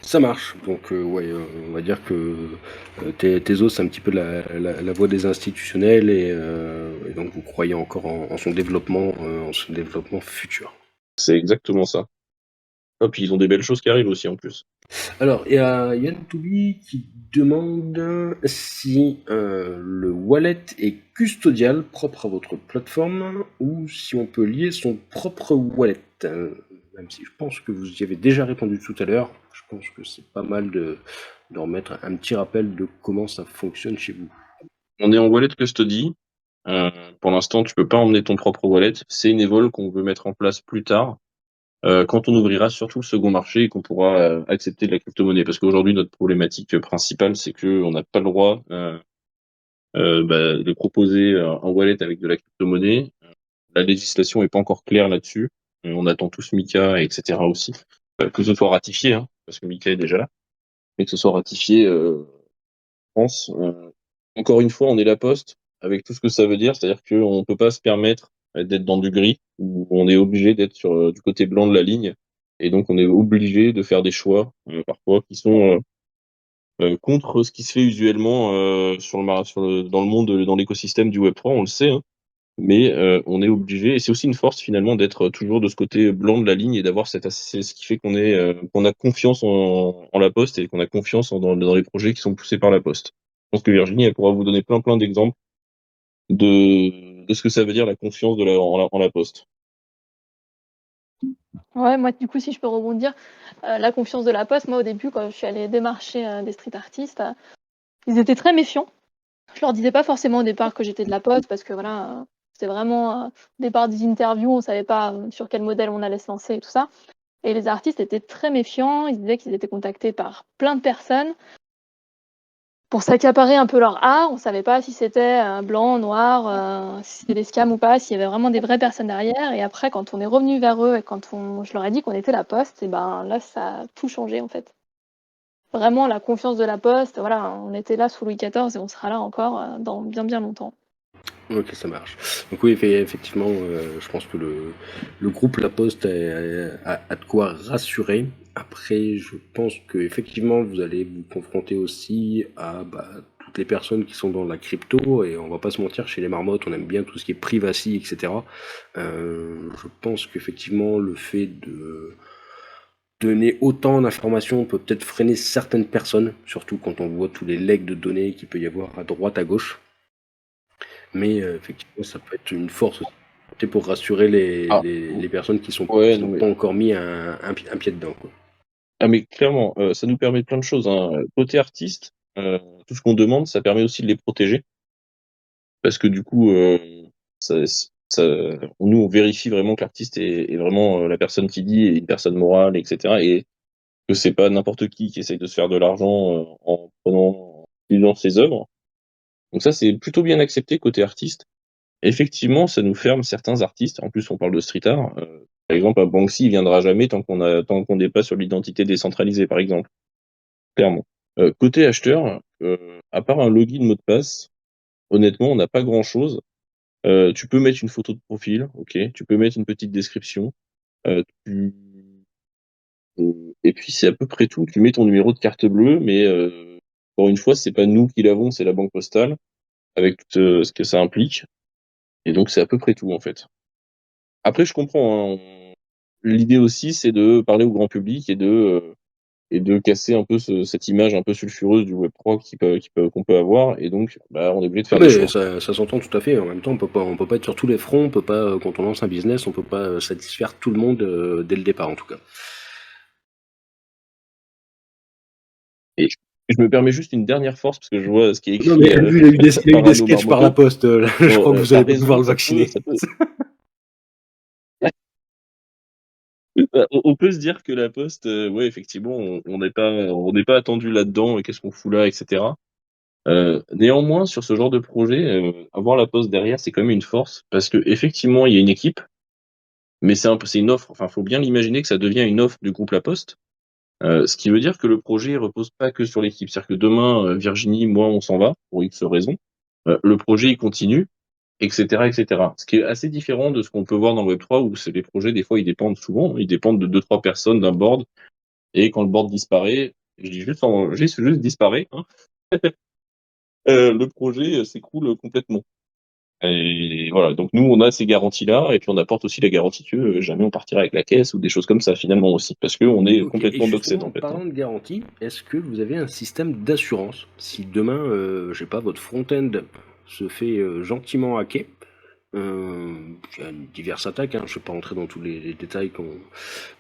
Ça marche. Donc, ouais, on va dire que Tezos, c'est un petit peu la voix des institutionnels et donc vous croyez encore en son développement futur. C'est exactement ça. Et puis ils ont des belles choses qui arrivent aussi en plus. Alors, il y a Yann Toubi qui demande si le wallet est custodial, propre à votre plateforme, ou si on peut lier son propre wallet. Même si je pense que vous y avez déjà répondu tout à l'heure, je pense que c'est pas mal de remettre un petit rappel de comment ça fonctionne chez vous. On est en wallet custody. Pour l'instant, tu peux pas emmener ton propre wallet. C'est une évol qu'on veut mettre en place plus tard, quand on ouvrira surtout le second marché et qu'on pourra accepter de la crypto-monnaie. Parce qu'aujourd'hui, notre problématique principale, c'est que on n'a pas le droit de proposer un wallet avec de la crypto-monnaie. La législation est pas encore claire là-dessus. On attend tous Mika, etc. aussi. Que ce soit ratifié, hein, parce que Mika est déjà là, mais que ce soit ratifié France. Encore une fois, on est la Poste, avec tout ce que ça veut dire, c'est-à-dire qu'on ne peut pas se permettre d'être dans du gris, où on est obligé d'être du côté blanc de la ligne, et donc on est obligé de faire des choix, parfois, qui sont contre ce qui se fait usuellement dans le monde, dans l'écosystème du Web3, on le sait, hein, mais on est obligé, et c'est aussi une force finalement d'être toujours de ce côté blanc de la ligne et d'avoir c'est ce qui fait qu'on a confiance en la Poste et qu'on a confiance dans les projets qui sont poussés par la Poste. Je pense que Virginie, elle pourra vous donner plein d'exemples de ce que ça veut dire la confiance en la Poste. Ouais, moi, du coup, si je peux rebondir, la confiance de la Poste, moi, au début, quand je suis allée démarcher des street artistes, ils étaient très méfiants. Je leur disais pas forcément au départ que j'étais de la Poste parce que voilà, C'était vraiment au départ des interviews, on savait pas sur quel modèle on allait se lancer et tout ça. Et les artistes étaient très méfiants, ils disaient qu'ils étaient contactés par plein de personnes pour s'accaparer un peu leur art. On savait pas si c'était blanc, noir, si c'était des scams ou pas, s'il y avait vraiment des vraies personnes derrière. Et après, quand on est revenu vers eux et je leur ai dit qu'on était la Poste, et ben là, ça a tout changé en fait. Vraiment la confiance de la Poste, voilà, on était là sous Louis XIV et on sera là encore dans bien bien longtemps. Ok, ça marche. Donc oui, effectivement, je pense que le groupe La Poste a de quoi rassurer. Après, je pense que effectivement, vous allez vous confronter aussi à toutes les personnes qui sont dans la crypto, et on va pas se mentir, chez les marmottes, on aime bien tout ce qui est privacy, etc. Je pense qu'effectivement, le fait de donner autant d'informations peut peut-être freiner certaines personnes, surtout quand on voit tous les legs de données qu'il peut y avoir à droite, à gauche. Mais effectivement, ça peut être une force aussi pour rassurer Ah, les personnes qui sont ouais, non, mais, pas encore mis un pied dedans, quoi. mais clairement, ça nous permet plein de choses, hein. Côté artiste, tout ce qu'on demande, ça permet aussi de les protéger. Parce que du coup, ça, nous, on vérifie vraiment que l'artiste est vraiment la personne qui dit, est une personne morale, etc. Et que c'est pas n'importe qui essaye de se faire de l'argent en utilisant ses œuvres. Donc ça, c'est plutôt bien accepté côté artiste. Effectivement, ça nous ferme certains artistes. En plus, on parle de street art. Par exemple, un Banksy, il viendra jamais tant qu'on n'est pas sur l'identité décentralisée, par exemple. Clairement. Côté acheteur, à part un login mot de passe, honnêtement, on n'a pas grand chose. Tu peux mettre une photo de profil, ok. Tu peux mettre une petite description. Tu... Et puis c'est à peu près tout. Tu mets ton numéro de carte bleue, mais encore une fois, c'est pas nous qui l'avons, c'est la banque postale, avec tout ce que ça implique. Et donc c'est à peu près tout en fait. Après, je comprends, hein. L'idée aussi, c'est de parler au grand public et de casser un peu cette image un peu sulfureuse du Web3 qu'on peut avoir. Et donc, on est obligé de Ah faire des mais choix. ça s'entend tout à fait. En même temps, on peut pas être sur tous les fronts. On peut pas, quand on lance un business, on peut pas satisfaire tout le monde dès le départ, en tout cas. Et je me permets juste une dernière force, parce que je vois ce qui est Non, écrit mais lui, il a eu par des un de nos sketchs par la marmotos. poste. Je crois que vous T'as allez pas pouvoir raison, le vacciner. On peut se dire que la Poste, ouais, effectivement, on n'est pas attendu là-dedans, et qu'est-ce qu'on fout là, etc. Néanmoins, sur ce genre de projet, avoir la Poste derrière, c'est quand même une force, parce que effectivement, il y a une équipe, mais c'est une offre. Enfin, faut bien l'imaginer que ça devient une offre du groupe La Poste. Ce qui veut dire que le projet repose pas que sur l'équipe. C'est-à-dire que demain, Virginie, moi, on s'en va pour X raisons. Le projet, il continue, etc., etc. Ce qui est assez différent de ce qu'on peut voir dans le Web3, où les projets, des fois, ils dépendent de 2-3 personnes, d'un board, et quand le board disparaît, je dis juste disparaît, hein, le projet s'écroule complètement. Et voilà, donc nous, on a ces garanties-là, et puis on apporte aussi la garantie que jamais on partira avec la caisse ou des choses comme ça, finalement, aussi, parce qu'on est Ok, et complètement doxed, justement, en en fait, hein. parlant de garantie, est-ce que vous avez un système d'assurance si demain, je sais pas, votre front-end se fait gentiment hacker? Il y a diverses attaques, hein, je ne vais pas rentrer dans tous les détails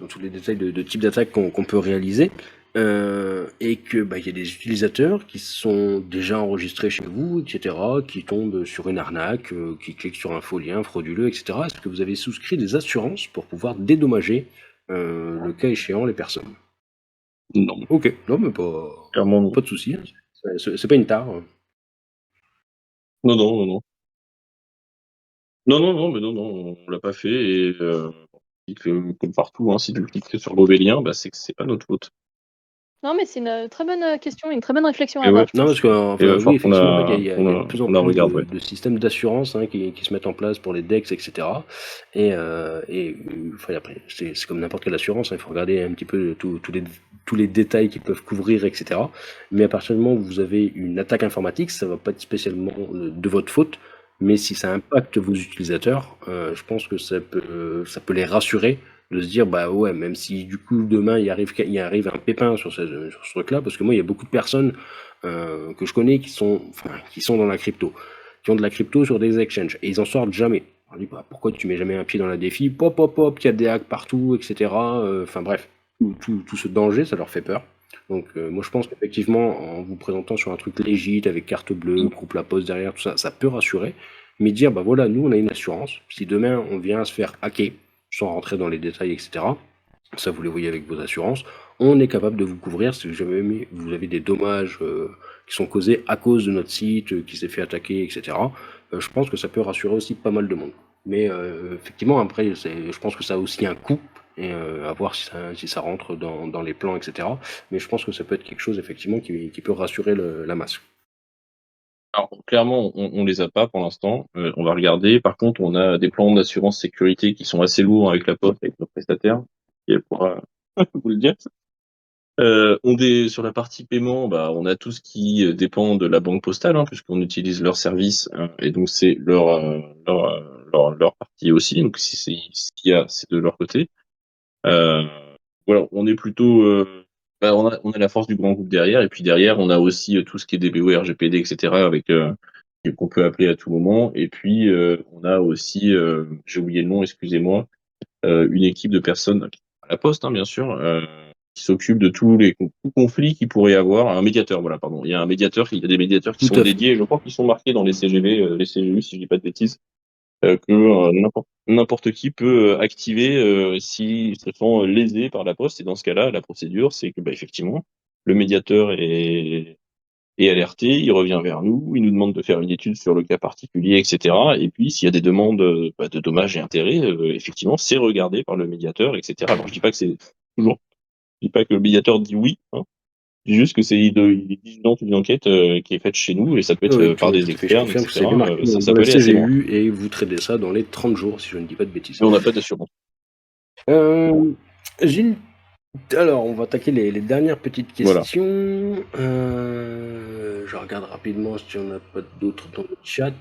dans tous les détails de types d'attaques qu'on peut réaliser, et que il y a des utilisateurs qui sont déjà enregistrés chez vous, etc., qui tombent sur une arnaque, qui cliquent sur un faux lien frauduleux, etc. Est-ce que vous avez souscrit des assurances pour pouvoir dédommager, le cas échéant, les personnes? Non, Ok, non mais clairement non. pas de souci, hein. C'est pas une tare. Non, non, non, non. Non, non, non, mais non, non, on l'a pas fait, et comme partout, hein, si tu cliques sur le mauvais lien, c'est que c'est pas notre faute. Non, mais c'est une très bonne question, une très bonne réflexion à Et ouais, avoir, je Non, pense. parce que il va oui, falloir effectivement, il y a de plus en on la plus regarde, ouais. de systèmes d'assurance, hein, qui se mettent en place pour les DEX, etc. Enfin, après, c'est comme n'importe quelle assurance, hein, il faut regarder un petit peu tous les détails qu'ils peuvent couvrir, etc. Mais à partir du moment où vous avez une attaque informatique, ça va pas être spécialement de votre faute, mais si ça impacte vos utilisateurs, je pense que ça peut les rassurer de se dire, bah ouais, même si du coup demain il arrive un pépin sur sur ce truc-là, parce que moi il y a beaucoup de personnes que je connais qui sont dans la crypto, qui ont de la crypto sur des exchanges, et ils en sortent jamais. On dit, bah, pourquoi tu mets jamais un pied dans la défi? Pop, pop, pop, il y a des hacks partout, etc. Enfin bref, tout ce danger, ça leur fait peur. Donc moi je pense qu'effectivement, en vous présentant sur un truc légit, avec carte bleue, groupe La Poste derrière, tout ça, ça peut rassurer. mais dire, bah voilà, nous on a une assurance, si demain on vient se faire hacker, sans rentrer dans les détails, etc., ça vous les voyez avec vos assurances, on est capable de vous couvrir si jamais vous avez des dommages qui sont causés à cause de notre site, qui s'est fait attaquer, etc. Je pense que ça peut rassurer aussi pas mal de monde. Mais effectivement, après, je pense que ça a aussi un coût, et à voir si ça rentre dans les plans, etc. Mais je pense que ça peut être quelque chose, effectivement, qui peut rassurer la masse. Alors, clairement, on les a pas pour l'instant. On va regarder. Par contre, on a des plans d'assurance sécurité qui sont assez lourds avec la Poste, avec nos prestataires, qui elle pourra vous le dire. Sur la partie paiement, bah, on a tout ce qui dépend de la banque postale, hein, puisqu'on utilise leur service, et donc c'est leur partie aussi. Donc si c'est ce qu'il y a, c'est de leur côté. Voilà, on est plutôt, on a la force du grand groupe derrière, et puis derrière, on a aussi tout ce qui est DBO, RGPD, etc., avec qu'on peut appeler à tout moment. Et puis on a aussi, j'ai oublié le nom, excusez-moi, une équipe de personnes à la Poste, hein, bien sûr, qui s'occupe de tous les conflits qu'il pourrait y avoir. Un médiateur, voilà, pardon. Il y a un médiateur, il y a des médiateurs qui Tout sont à fait. dédiés. Je crois qu'ils sont marqués dans les CGV, les CGU, si je dis pas de bêtises, que n'importe qui peut activer s'ils se font lésés par la Poste. Et dans ce cas-là, la procédure, c'est que, bah, effectivement, le médiateur est alerté, il revient vers nous, il nous demande de faire une étude sur le cas particulier, etc. Et puis, s'il y a des demandes de dommages et intérêts, effectivement, c'est regardé par le médiateur, etc. Alors, je dis pas que c'est toujours, je dis pas que le médiateur dit oui, hein. Je dis juste que il est vigilant d'une enquête qui est faite chez nous, et ça peut être Oui, par tout des à fait, je externes, confirme que c'est bien etc. marqué Ça dans peut la aller assez loin. CGU et vous traitez ça dans les 30 jours, si je ne dis pas de bêtises. Mais on n'a pas d'assurance. Gilles, alors on va attaquer les dernières petites Voilà. questions. Je regarde rapidement si on n'a pas d'autres dans le chat.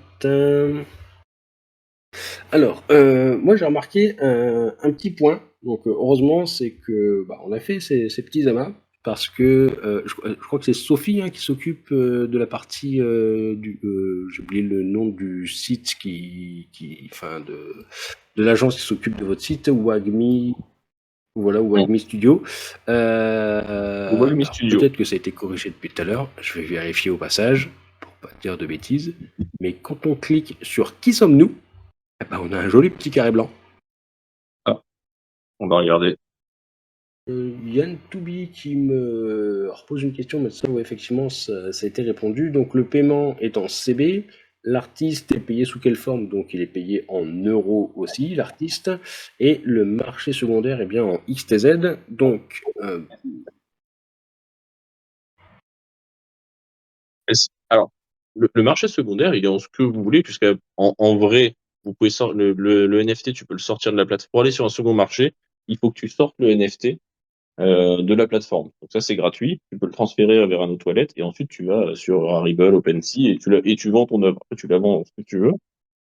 Alors, moi j'ai remarqué un petit point. Donc heureusement, c'est que on a fait ces petits amas parce que je crois que c'est Sophie qui s'occupe de la partie j'ai oublié le nom du site enfin de l'agence qui s'occupe de votre site, Wagmi. Voilà, Wagmi Studio. Wagmi Alors Studio. peut-être que ça a été corrigé depuis tout à l'heure. Je vais vérifier au passage pour pas dire de bêtises. Mais quand on clique sur qui sommes-nous, on a un joli petit carré blanc. Ah, on va regarder. Yann Toubi qui me repose une question, mais ça, ouais, effectivement, ça a été répondu. Donc, le paiement est en CB. L'artiste est payé sous quelle forme? Donc, il est payé en euros aussi, l'artiste. Et le marché secondaire est bien en XTZ. Donc, Alors, le marché secondaire, il est en ce que vous voulez, puisque en vrai, vous pouvez sortir le NFT, tu peux le sortir de la plateforme. Pour aller sur un second marché, il faut que tu sortes le NFT de la plateforme. Donc ça, c'est gratuit. Tu peux le transférer vers un autre wallet, et ensuite tu vas sur Rarible, OpenSea, et tu vends ton œuvre. Après, tu la vends ce que tu veux.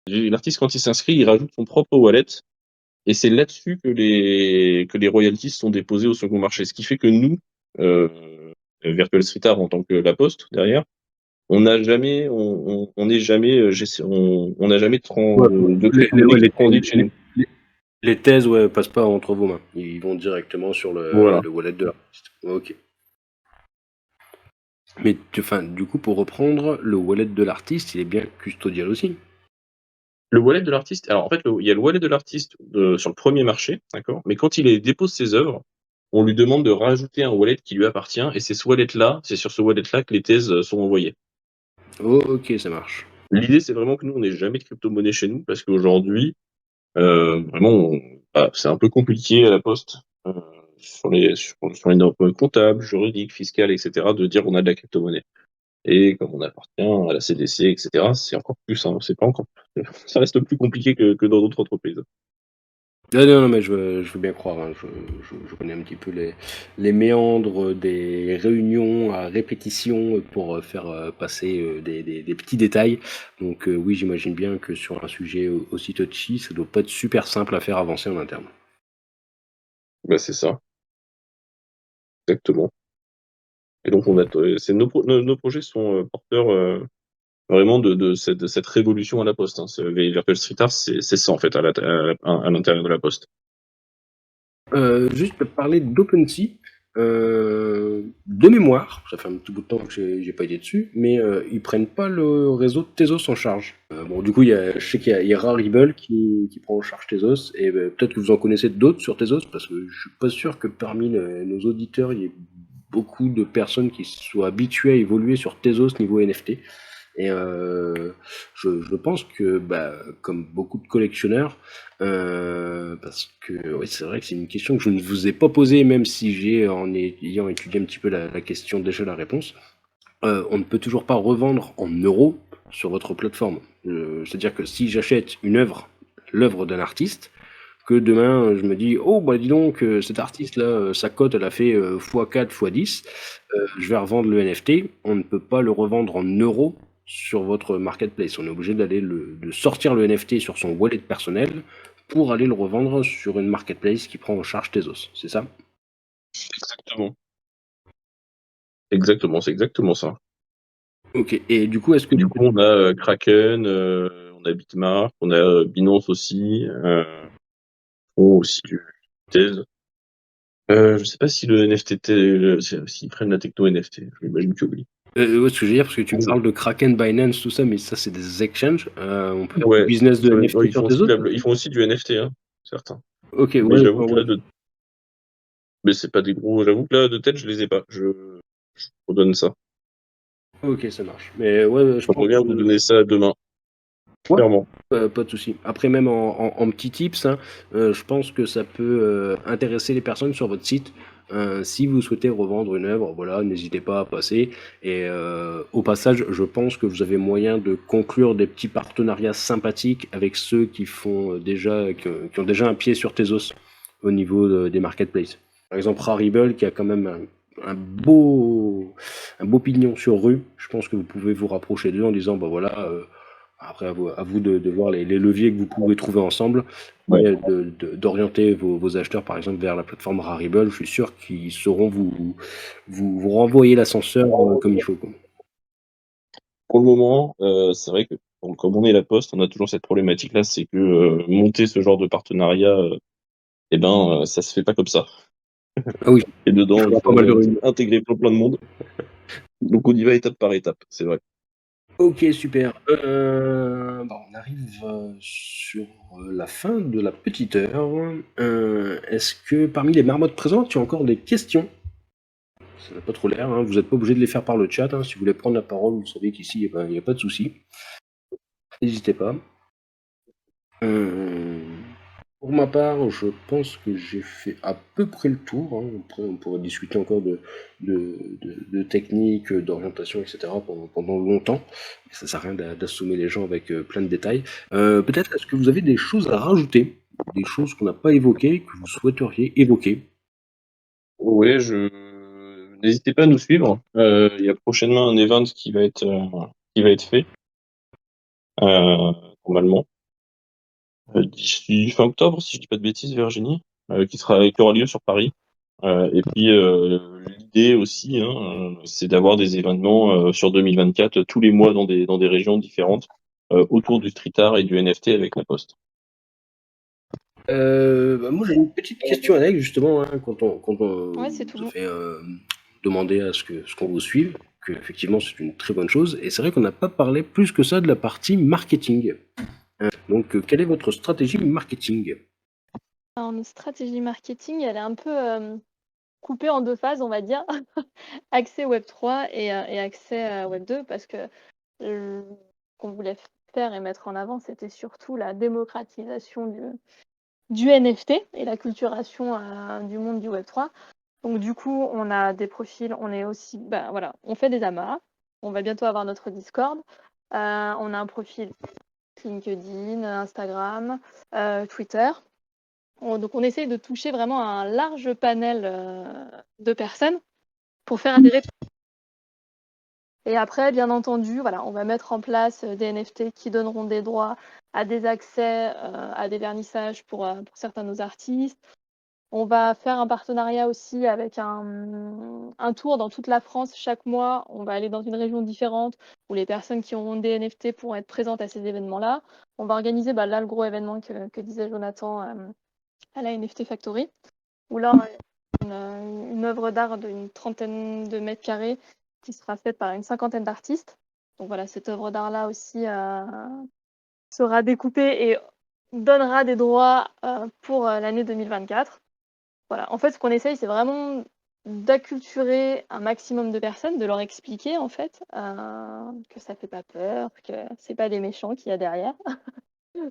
L'artiste, quand il s'inscrit, il rajoute son propre wallet, et c'est là-dessus que les royalties sont déposées au second marché. Ce qui fait que nous, Virtual Street Art en tant que La Poste derrière, on n'a jamais, on n'est jamais, on n'a jamais de crypto-monnaie qui transite chez nous. les thèses, ouais, passent pas entre vos mains. Ils vont directement sur Voilà. le wallet de l'artiste. Ok. Mais du coup, pour reprendre, le wallet de l'artiste, il est bien custodial aussi. Le wallet de l'artiste, alors en fait, il y a le wallet de l'artiste sur le premier marché, d'accord. Mais quand il dépose ses œuvres, on lui demande de rajouter un wallet qui lui appartient, et c'est sur ce wallet-là que les thèses sont envoyées. Oh, ok, ça marche. L'idée, c'est vraiment que nous, on n'ait jamais de crypto-monnaie chez nous, parce qu'aujourd'hui, vraiment, c'est un peu compliqué à la Poste, sur les normes comptables, juridiques, fiscales, etc., de dire on a de la crypto-monnaie. Et comme on appartient à la CDC, etc., c'est encore plus, hein, c'est pas encore, ça reste plus compliqué que dans d'autres entreprises. Non, mais je veux bien croire. Je connais un petit peu les méandres des réunions à répétition pour faire passer des petits détails. Donc oui, j'imagine bien que sur un sujet aussi touchy, ça doit pas être super simple à faire avancer en interne. Bah, c'est ça, exactement. Et donc nos projets sont porteurs vraiment de cette révolution à la Poste, hein. Les Virtual Street Art, c'est ça en fait à l'intérieur de la Poste. Juste parler d'OpenSea. De mémoire, ça fait un petit bout de temps que j'ai pas été dessus, mais ils prennent pas le réseau de Tezos en charge. Bon, du coup, je sais qu'il y a Rarible qui prend en charge Tezos, et peut-être que vous en connaissez d'autres sur Tezos, parce que je suis pas sûr que parmi nos auditeurs, il y ait beaucoup de personnes qui soient habituées à évoluer sur Tezos niveau NFT. Et je pense que, comme beaucoup de collectionneurs, parce que oui, c'est vrai que c'est une question que je ne vous ai pas posée, même si en ayant étudié un petit peu la question, déjà la réponse. On ne peut toujours pas revendre en euros sur votre plateforme. C'est-à-dire que si j'achète l'œuvre d'un artiste, que demain je me dis oh bah dis donc cet artiste là sa cote elle a fait x4 x10, je vais revendre le NFT, on ne peut pas le revendre en euros sur votre marketplace, on est obligé de sortir le NFT sur son wallet personnel pour aller le revendre sur une marketplace qui prend en charge Tezos, c'est ça? Exactement. Exactement, c'est exactement ça. Ok, et du coup est-ce que Du coup, on a Kraken, on a Bitmark, on a Binance aussi, aussi du Thèse. Je sais pas si le NFT, s'ils prennent la techno NFT, je m'imagine que oui. ouais, ce que je veux dire, parce que tu me parles de Kraken, Binance, tout ça, mais ça c'est des exchanges, on peut faire du Ouais, business de NFT ils sur font tes aussi autres? ils font aussi du NFT, hein, certains. Ok, Mais ouais, j'avoue que ouais. là, mais c'est pas des gros. J'avoue que là, de tête, je les ai pas. Je vous donne ça. Ok, ça marche. Mais ouais, je Je pense reviens vous que... donner ça demain, Ouais, clairement. pas de souci. Après, même en petits tips, hein, je pense que ça peut intéresser les personnes sur votre site. Si vous souhaitez revendre une œuvre, voilà, n'hésitez pas à passer. Et au passage, je pense que vous avez moyen de conclure des petits partenariats sympathiques avec ceux qui font qui ont déjà un pied sur Tezos au niveau des marketplaces. Par exemple, Rarible qui a quand même un beau pignon sur rue. Je pense que vous pouvez vous rapprocher d'eux en disant, bah voilà. Après, à vous de voir les leviers que vous pouvez trouver ensemble, Ouais. et d'orienter vos acheteurs, par exemple, vers la plateforme Rarible. Je suis sûr qu'ils sauront vous renvoyer l'ascenseur comme il faut, quoi. Pour le moment, c'est vrai que bon, comme on est la Poste, on a toujours cette problématique-là, c'est que monter ce genre de partenariat, ça se fait pas comme ça. Ah oui, Et il dedans, il faudra pas faut mal de réunions. intégrer plein de monde. Donc on y va étape par étape, c'est vrai. Ok, super. On arrive sur la fin de la petite heure. Est-ce que parmi les marmottes présentes, tu as encore des questions? Ça n'a pas trop l'air, hein. Vous n'êtes pas obligé de les faire par le chat, hein. Si vous voulez prendre la parole, vous savez qu'ici, il n'y a pas de souci. N'hésitez pas. Pour ma part, je pense que j'ai fait à peu près le tour, hein. Après, on pourrait discuter encore de techniques, d'orientation, etc. pendant longtemps. Mais ça sert à rien d'assommer les gens avec plein de détails. Peut-être est-ce que vous avez des choses à rajouter, des choses qu'on n'a pas évoquées, que vous souhaiteriez évoquer? Oui, n'hésitez pas à nous suivre. Il y a prochainement un event qui va être fait, normalement. D'ici fin octobre, si je dis pas de bêtises, Virginie, qui aura lieu sur Paris. Et puis l'idée aussi, hein, c'est d'avoir des événements sur 2024 tous les mois dans des régions différentes autour du street art et du NFT avec la Poste. Moi j'ai une petite question Alex, justement, hein, quand on Ouais, c'est tout vous a bon. fait demander à ce qu'on vous suive, que effectivement c'est une très bonne chose, et c'est vrai qu'on n'a pas parlé plus que ça de la partie marketing. Donc quelle est votre stratégie marketing? Alors, notre stratégie marketing, elle est un peu coupée en deux phases, on va dire. Accès Web3 et accès Web2, parce que ce qu'on voulait faire et mettre en avant, c'était surtout la démocratisation du NFT et la culturation du monde du Web3. Donc du coup, on a des profils, on est aussi, voilà, on fait des amas. On va bientôt avoir notre Discord. On a un profil LinkedIn, Instagram, Twitter. Donc on essaye de toucher vraiment un large panel de personnes pour faire adhérer. Et après, bien entendu, voilà, on va mettre en place des NFT qui donneront des droits à des accès à des vernissages pour certains de nos artistes. On va faire un partenariat aussi avec un tour dans toute la France. Chaque mois, on va aller dans une région différente où les personnes qui auront des NFT pourront être présentes à ces événements-là. On va organiser là le gros événement que disait Jonathan à la NFT Factory, où là, une œuvre d'art d'une 30aine de mètres carrés qui sera faite par une 50aine d'artistes. Donc voilà, cette œuvre d'art-là aussi sera découpée et donnera des droits pour l'année 2024. Voilà. En fait, ce qu'on essaye, c'est vraiment d'acculturer un maximum de personnes, de leur expliquer en fait que ça fait pas peur, que c'est pas des méchants qu'il y a derrière,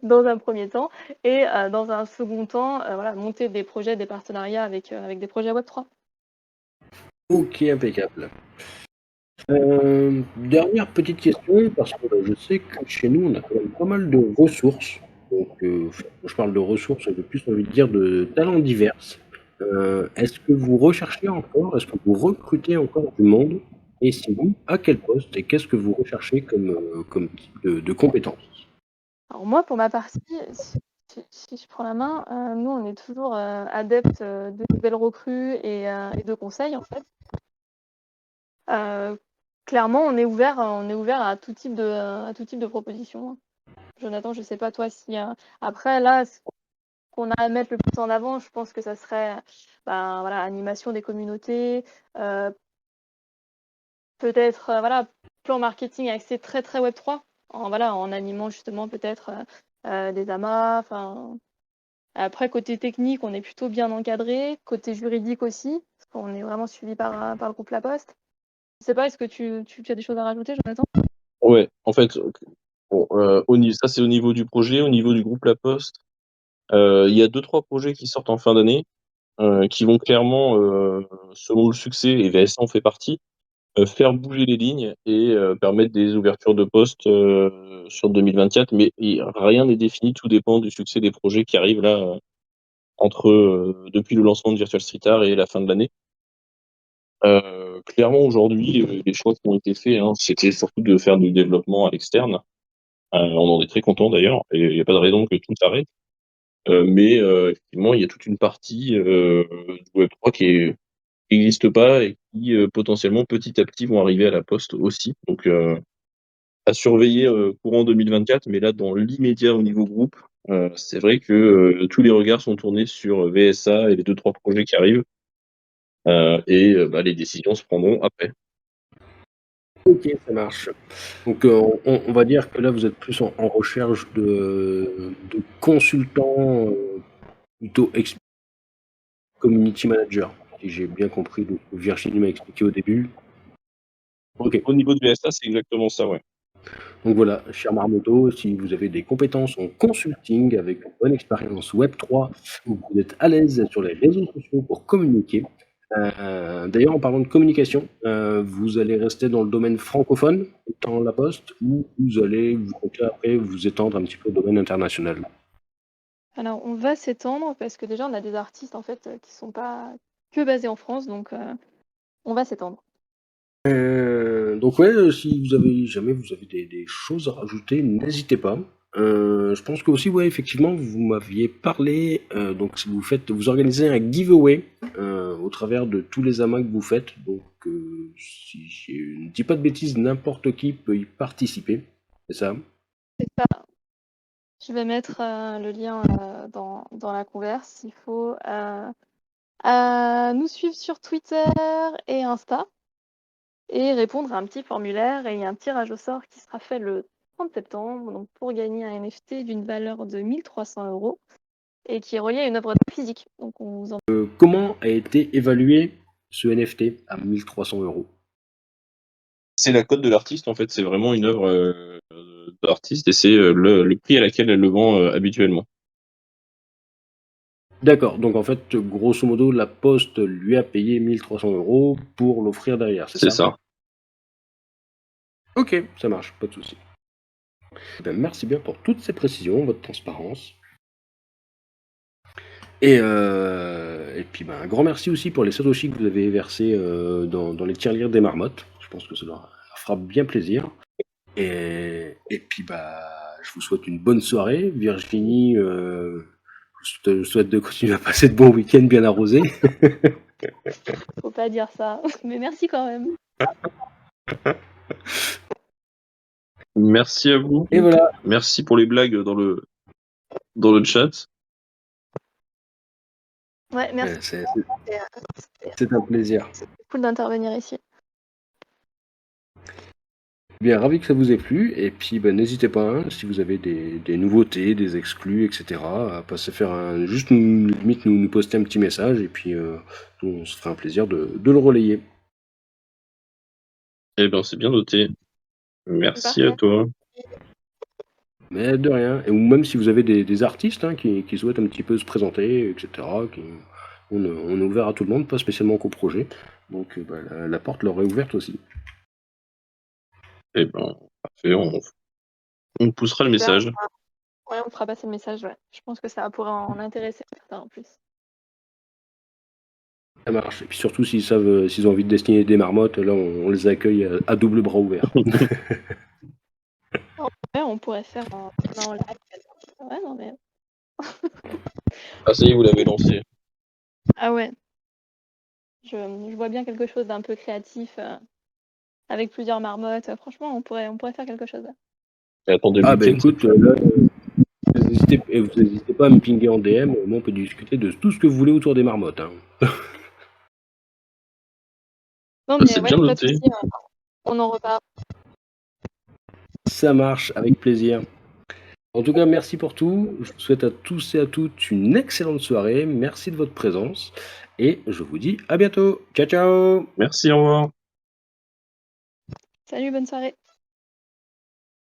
dans un premier temps, et dans un second temps, voilà, monter des projets, des partenariats avec des projets Web3. Ok, impeccable. Dernière petite question, parce que je sais que chez nous, on a quand même pas mal de ressources. Donc, je parle de ressources, j'ai plus envie de dire de talents divers. Est-ce que vous recherchez encore, est-ce que vous recrutez encore du monde? Et si oui, à quel poste? Et qu'est-ce que vous recherchez comme type de compétences? Alors moi, pour ma partie, si je prends la main, nous, on est toujours adeptes de nouvelles recrues et de conseils, en fait. Clairement, on est ouvert à tout type de propositions, hein. Jonathan, je sais pas toi si après là, ce qu'on a à mettre le plus en avant, je pense que ça serait voilà, animation des communautés, peut-être voilà, plan marketing axé très très Web3, en animant justement peut-être des amas. Après, côté technique, on est plutôt bien encadré. Côté juridique aussi, parce qu'on est vraiment suivi par le groupe La Poste. Je sais pas, est-ce que tu as des choses à rajouter, Jonathan? Ouais, en fait, bon, ça c'est au niveau du projet, au niveau du groupe La Poste. Il y a 2-3 projets qui sortent en fin d'année, qui vont clairement, selon le succès, et VSA en fait partie, faire bouger les lignes et permettre des ouvertures de postes sur 2024. Mais rien n'est défini, tout dépend du succès des projets qui arrivent là, depuis le lancement de Virtual Street Art et la fin de l'année. Clairement aujourd'hui, les choix qui ont été faits, hein, c'était surtout de faire du développement à l'externe. On en est très content d'ailleurs, et il n'y a pas de raison que tout s'arrête. Mais effectivement, il y a toute une partie du Web3 qui n'existe pas et qui potentiellement petit à petit vont arriver à La Poste aussi. Donc à surveiller courant 2024, mais là dans l'immédiat au niveau groupe, c'est vrai que tous les regards sont tournés sur VSA et les 2-3 projets qui arrivent, et les décisions se prendront après. Ok, ça marche. Donc, on va dire que là, vous êtes plus en recherche de consultants, plutôt community manager, si j'ai bien compris de ce que Virginie m'a expliqué au début. Ok. Au niveau de VSA, c'est exactement ça, ouais. Donc voilà, cher Marmoto, si vous avez des compétences en consulting avec une bonne expérience Web3, ou que vous êtes à l'aise sur les réseaux sociaux pour communiquer. D'ailleurs, en parlant de communication, vous allez rester dans le domaine francophone, dans La Poste, ou vous allez vous comptez après vous étendre un petit peu au domaine international? Alors, on va s'étendre parce que déjà, on a des artistes en fait qui sont pas que basés en France, donc on va s'étendre. Donc ouais, si jamais vous avez des choses à rajouter, n'hésitez pas. Je pense que aussi, ouais, effectivement, vous m'aviez parlé, donc si vous organisez un giveaway au travers de tous les amas que vous faites. Donc, si je ne dis pas de bêtises, n'importe qui peut y participer. C'est ça? C'est ça. Je vais mettre le lien dans la converse. Il faut nous suivre sur Twitter et Insta et répondre à un petit formulaire, et il y a un tirage au sort qui sera fait le 30 septembre, donc pour gagner un NFT d'une valeur de 1 300 € et qui est relié à une œuvre d'art physique. Donc on vous en... Comment a été évalué ce NFT à 1 300 €? C'est la cote de l'artiste, en fait, c'est vraiment une œuvre d'artiste et c'est le prix à laquelle elle le vend habituellement. D'accord, donc en fait, grosso modo, La Poste lui a payé 1 300 € pour l'offrir derrière, c'est C'est ça? ça. Ok, ça marche, pas de souci. Ben, merci bien pour toutes ces précisions, votre transparence. Et puis ben, un grand merci aussi pour les satoshis que vous avez versés dans les tirelires des marmottes. Je pense que ça leur fera bien plaisir. Et puis bah, je vous souhaite une bonne soirée. Virginie, je te souhaite de continuer à passer de bons week-ends bien arrosés. Faut pas dire ça, mais merci quand même. Merci à vous. Et voilà. Merci pour les blagues dans le chat. Ouais, merci. C'est C'est un plaisir. cool d'intervenir ici. Bien, ravi que ça vous ait plu. Et puis, n'hésitez pas, hein, si vous avez des nouveautés, des exclus, etc., à passer faire juste limite nous poster un petit message. Et puis, on se fera un plaisir de le relayer. Eh ben, c'est bien noté. Merci à Parfait. toi. Mais de rien. Ou même si vous avez des artistes hein, qui souhaitent un petit peu se présenter, etc., on est ouvert à tout le monde, pas spécialement qu'au projet. Donc, la porte leur est ouverte aussi. Eh ben, parfait, on poussera le Super. message. Ouais, on fera passer le message, ouais. Je pense que ça pourrait en intéresser certains en plus. Ça marche. Et puis surtout, s'ils ont envie de dessiner des marmottes, là, on les accueille à double bras ouverts. Ouais, on pourrait faire en live. Ouais, non, mais... Ah, ça y est, vous l'avez lancé. Ah ouais. Je vois bien quelque chose d'un peu créatif, avec plusieurs marmottes. Franchement, on pourrait faire quelque chose. Ouais. Et attendez le Ah, week-end. écoute, là, vous n'hésitez pas à me pinguer en DM, moi on peut discuter de tout ce que vous voulez autour des marmottes. Hein. Non, Ah, mais c'est ouais, bien pas de noté. soucis, on en reparle. Ça marche, avec plaisir. En tout cas, merci pour tout. Je vous souhaite à tous et à toutes une excellente soirée. Merci de votre présence. Et je vous dis à bientôt. Ciao, ciao! Merci, au revoir. Salut, bonne soirée.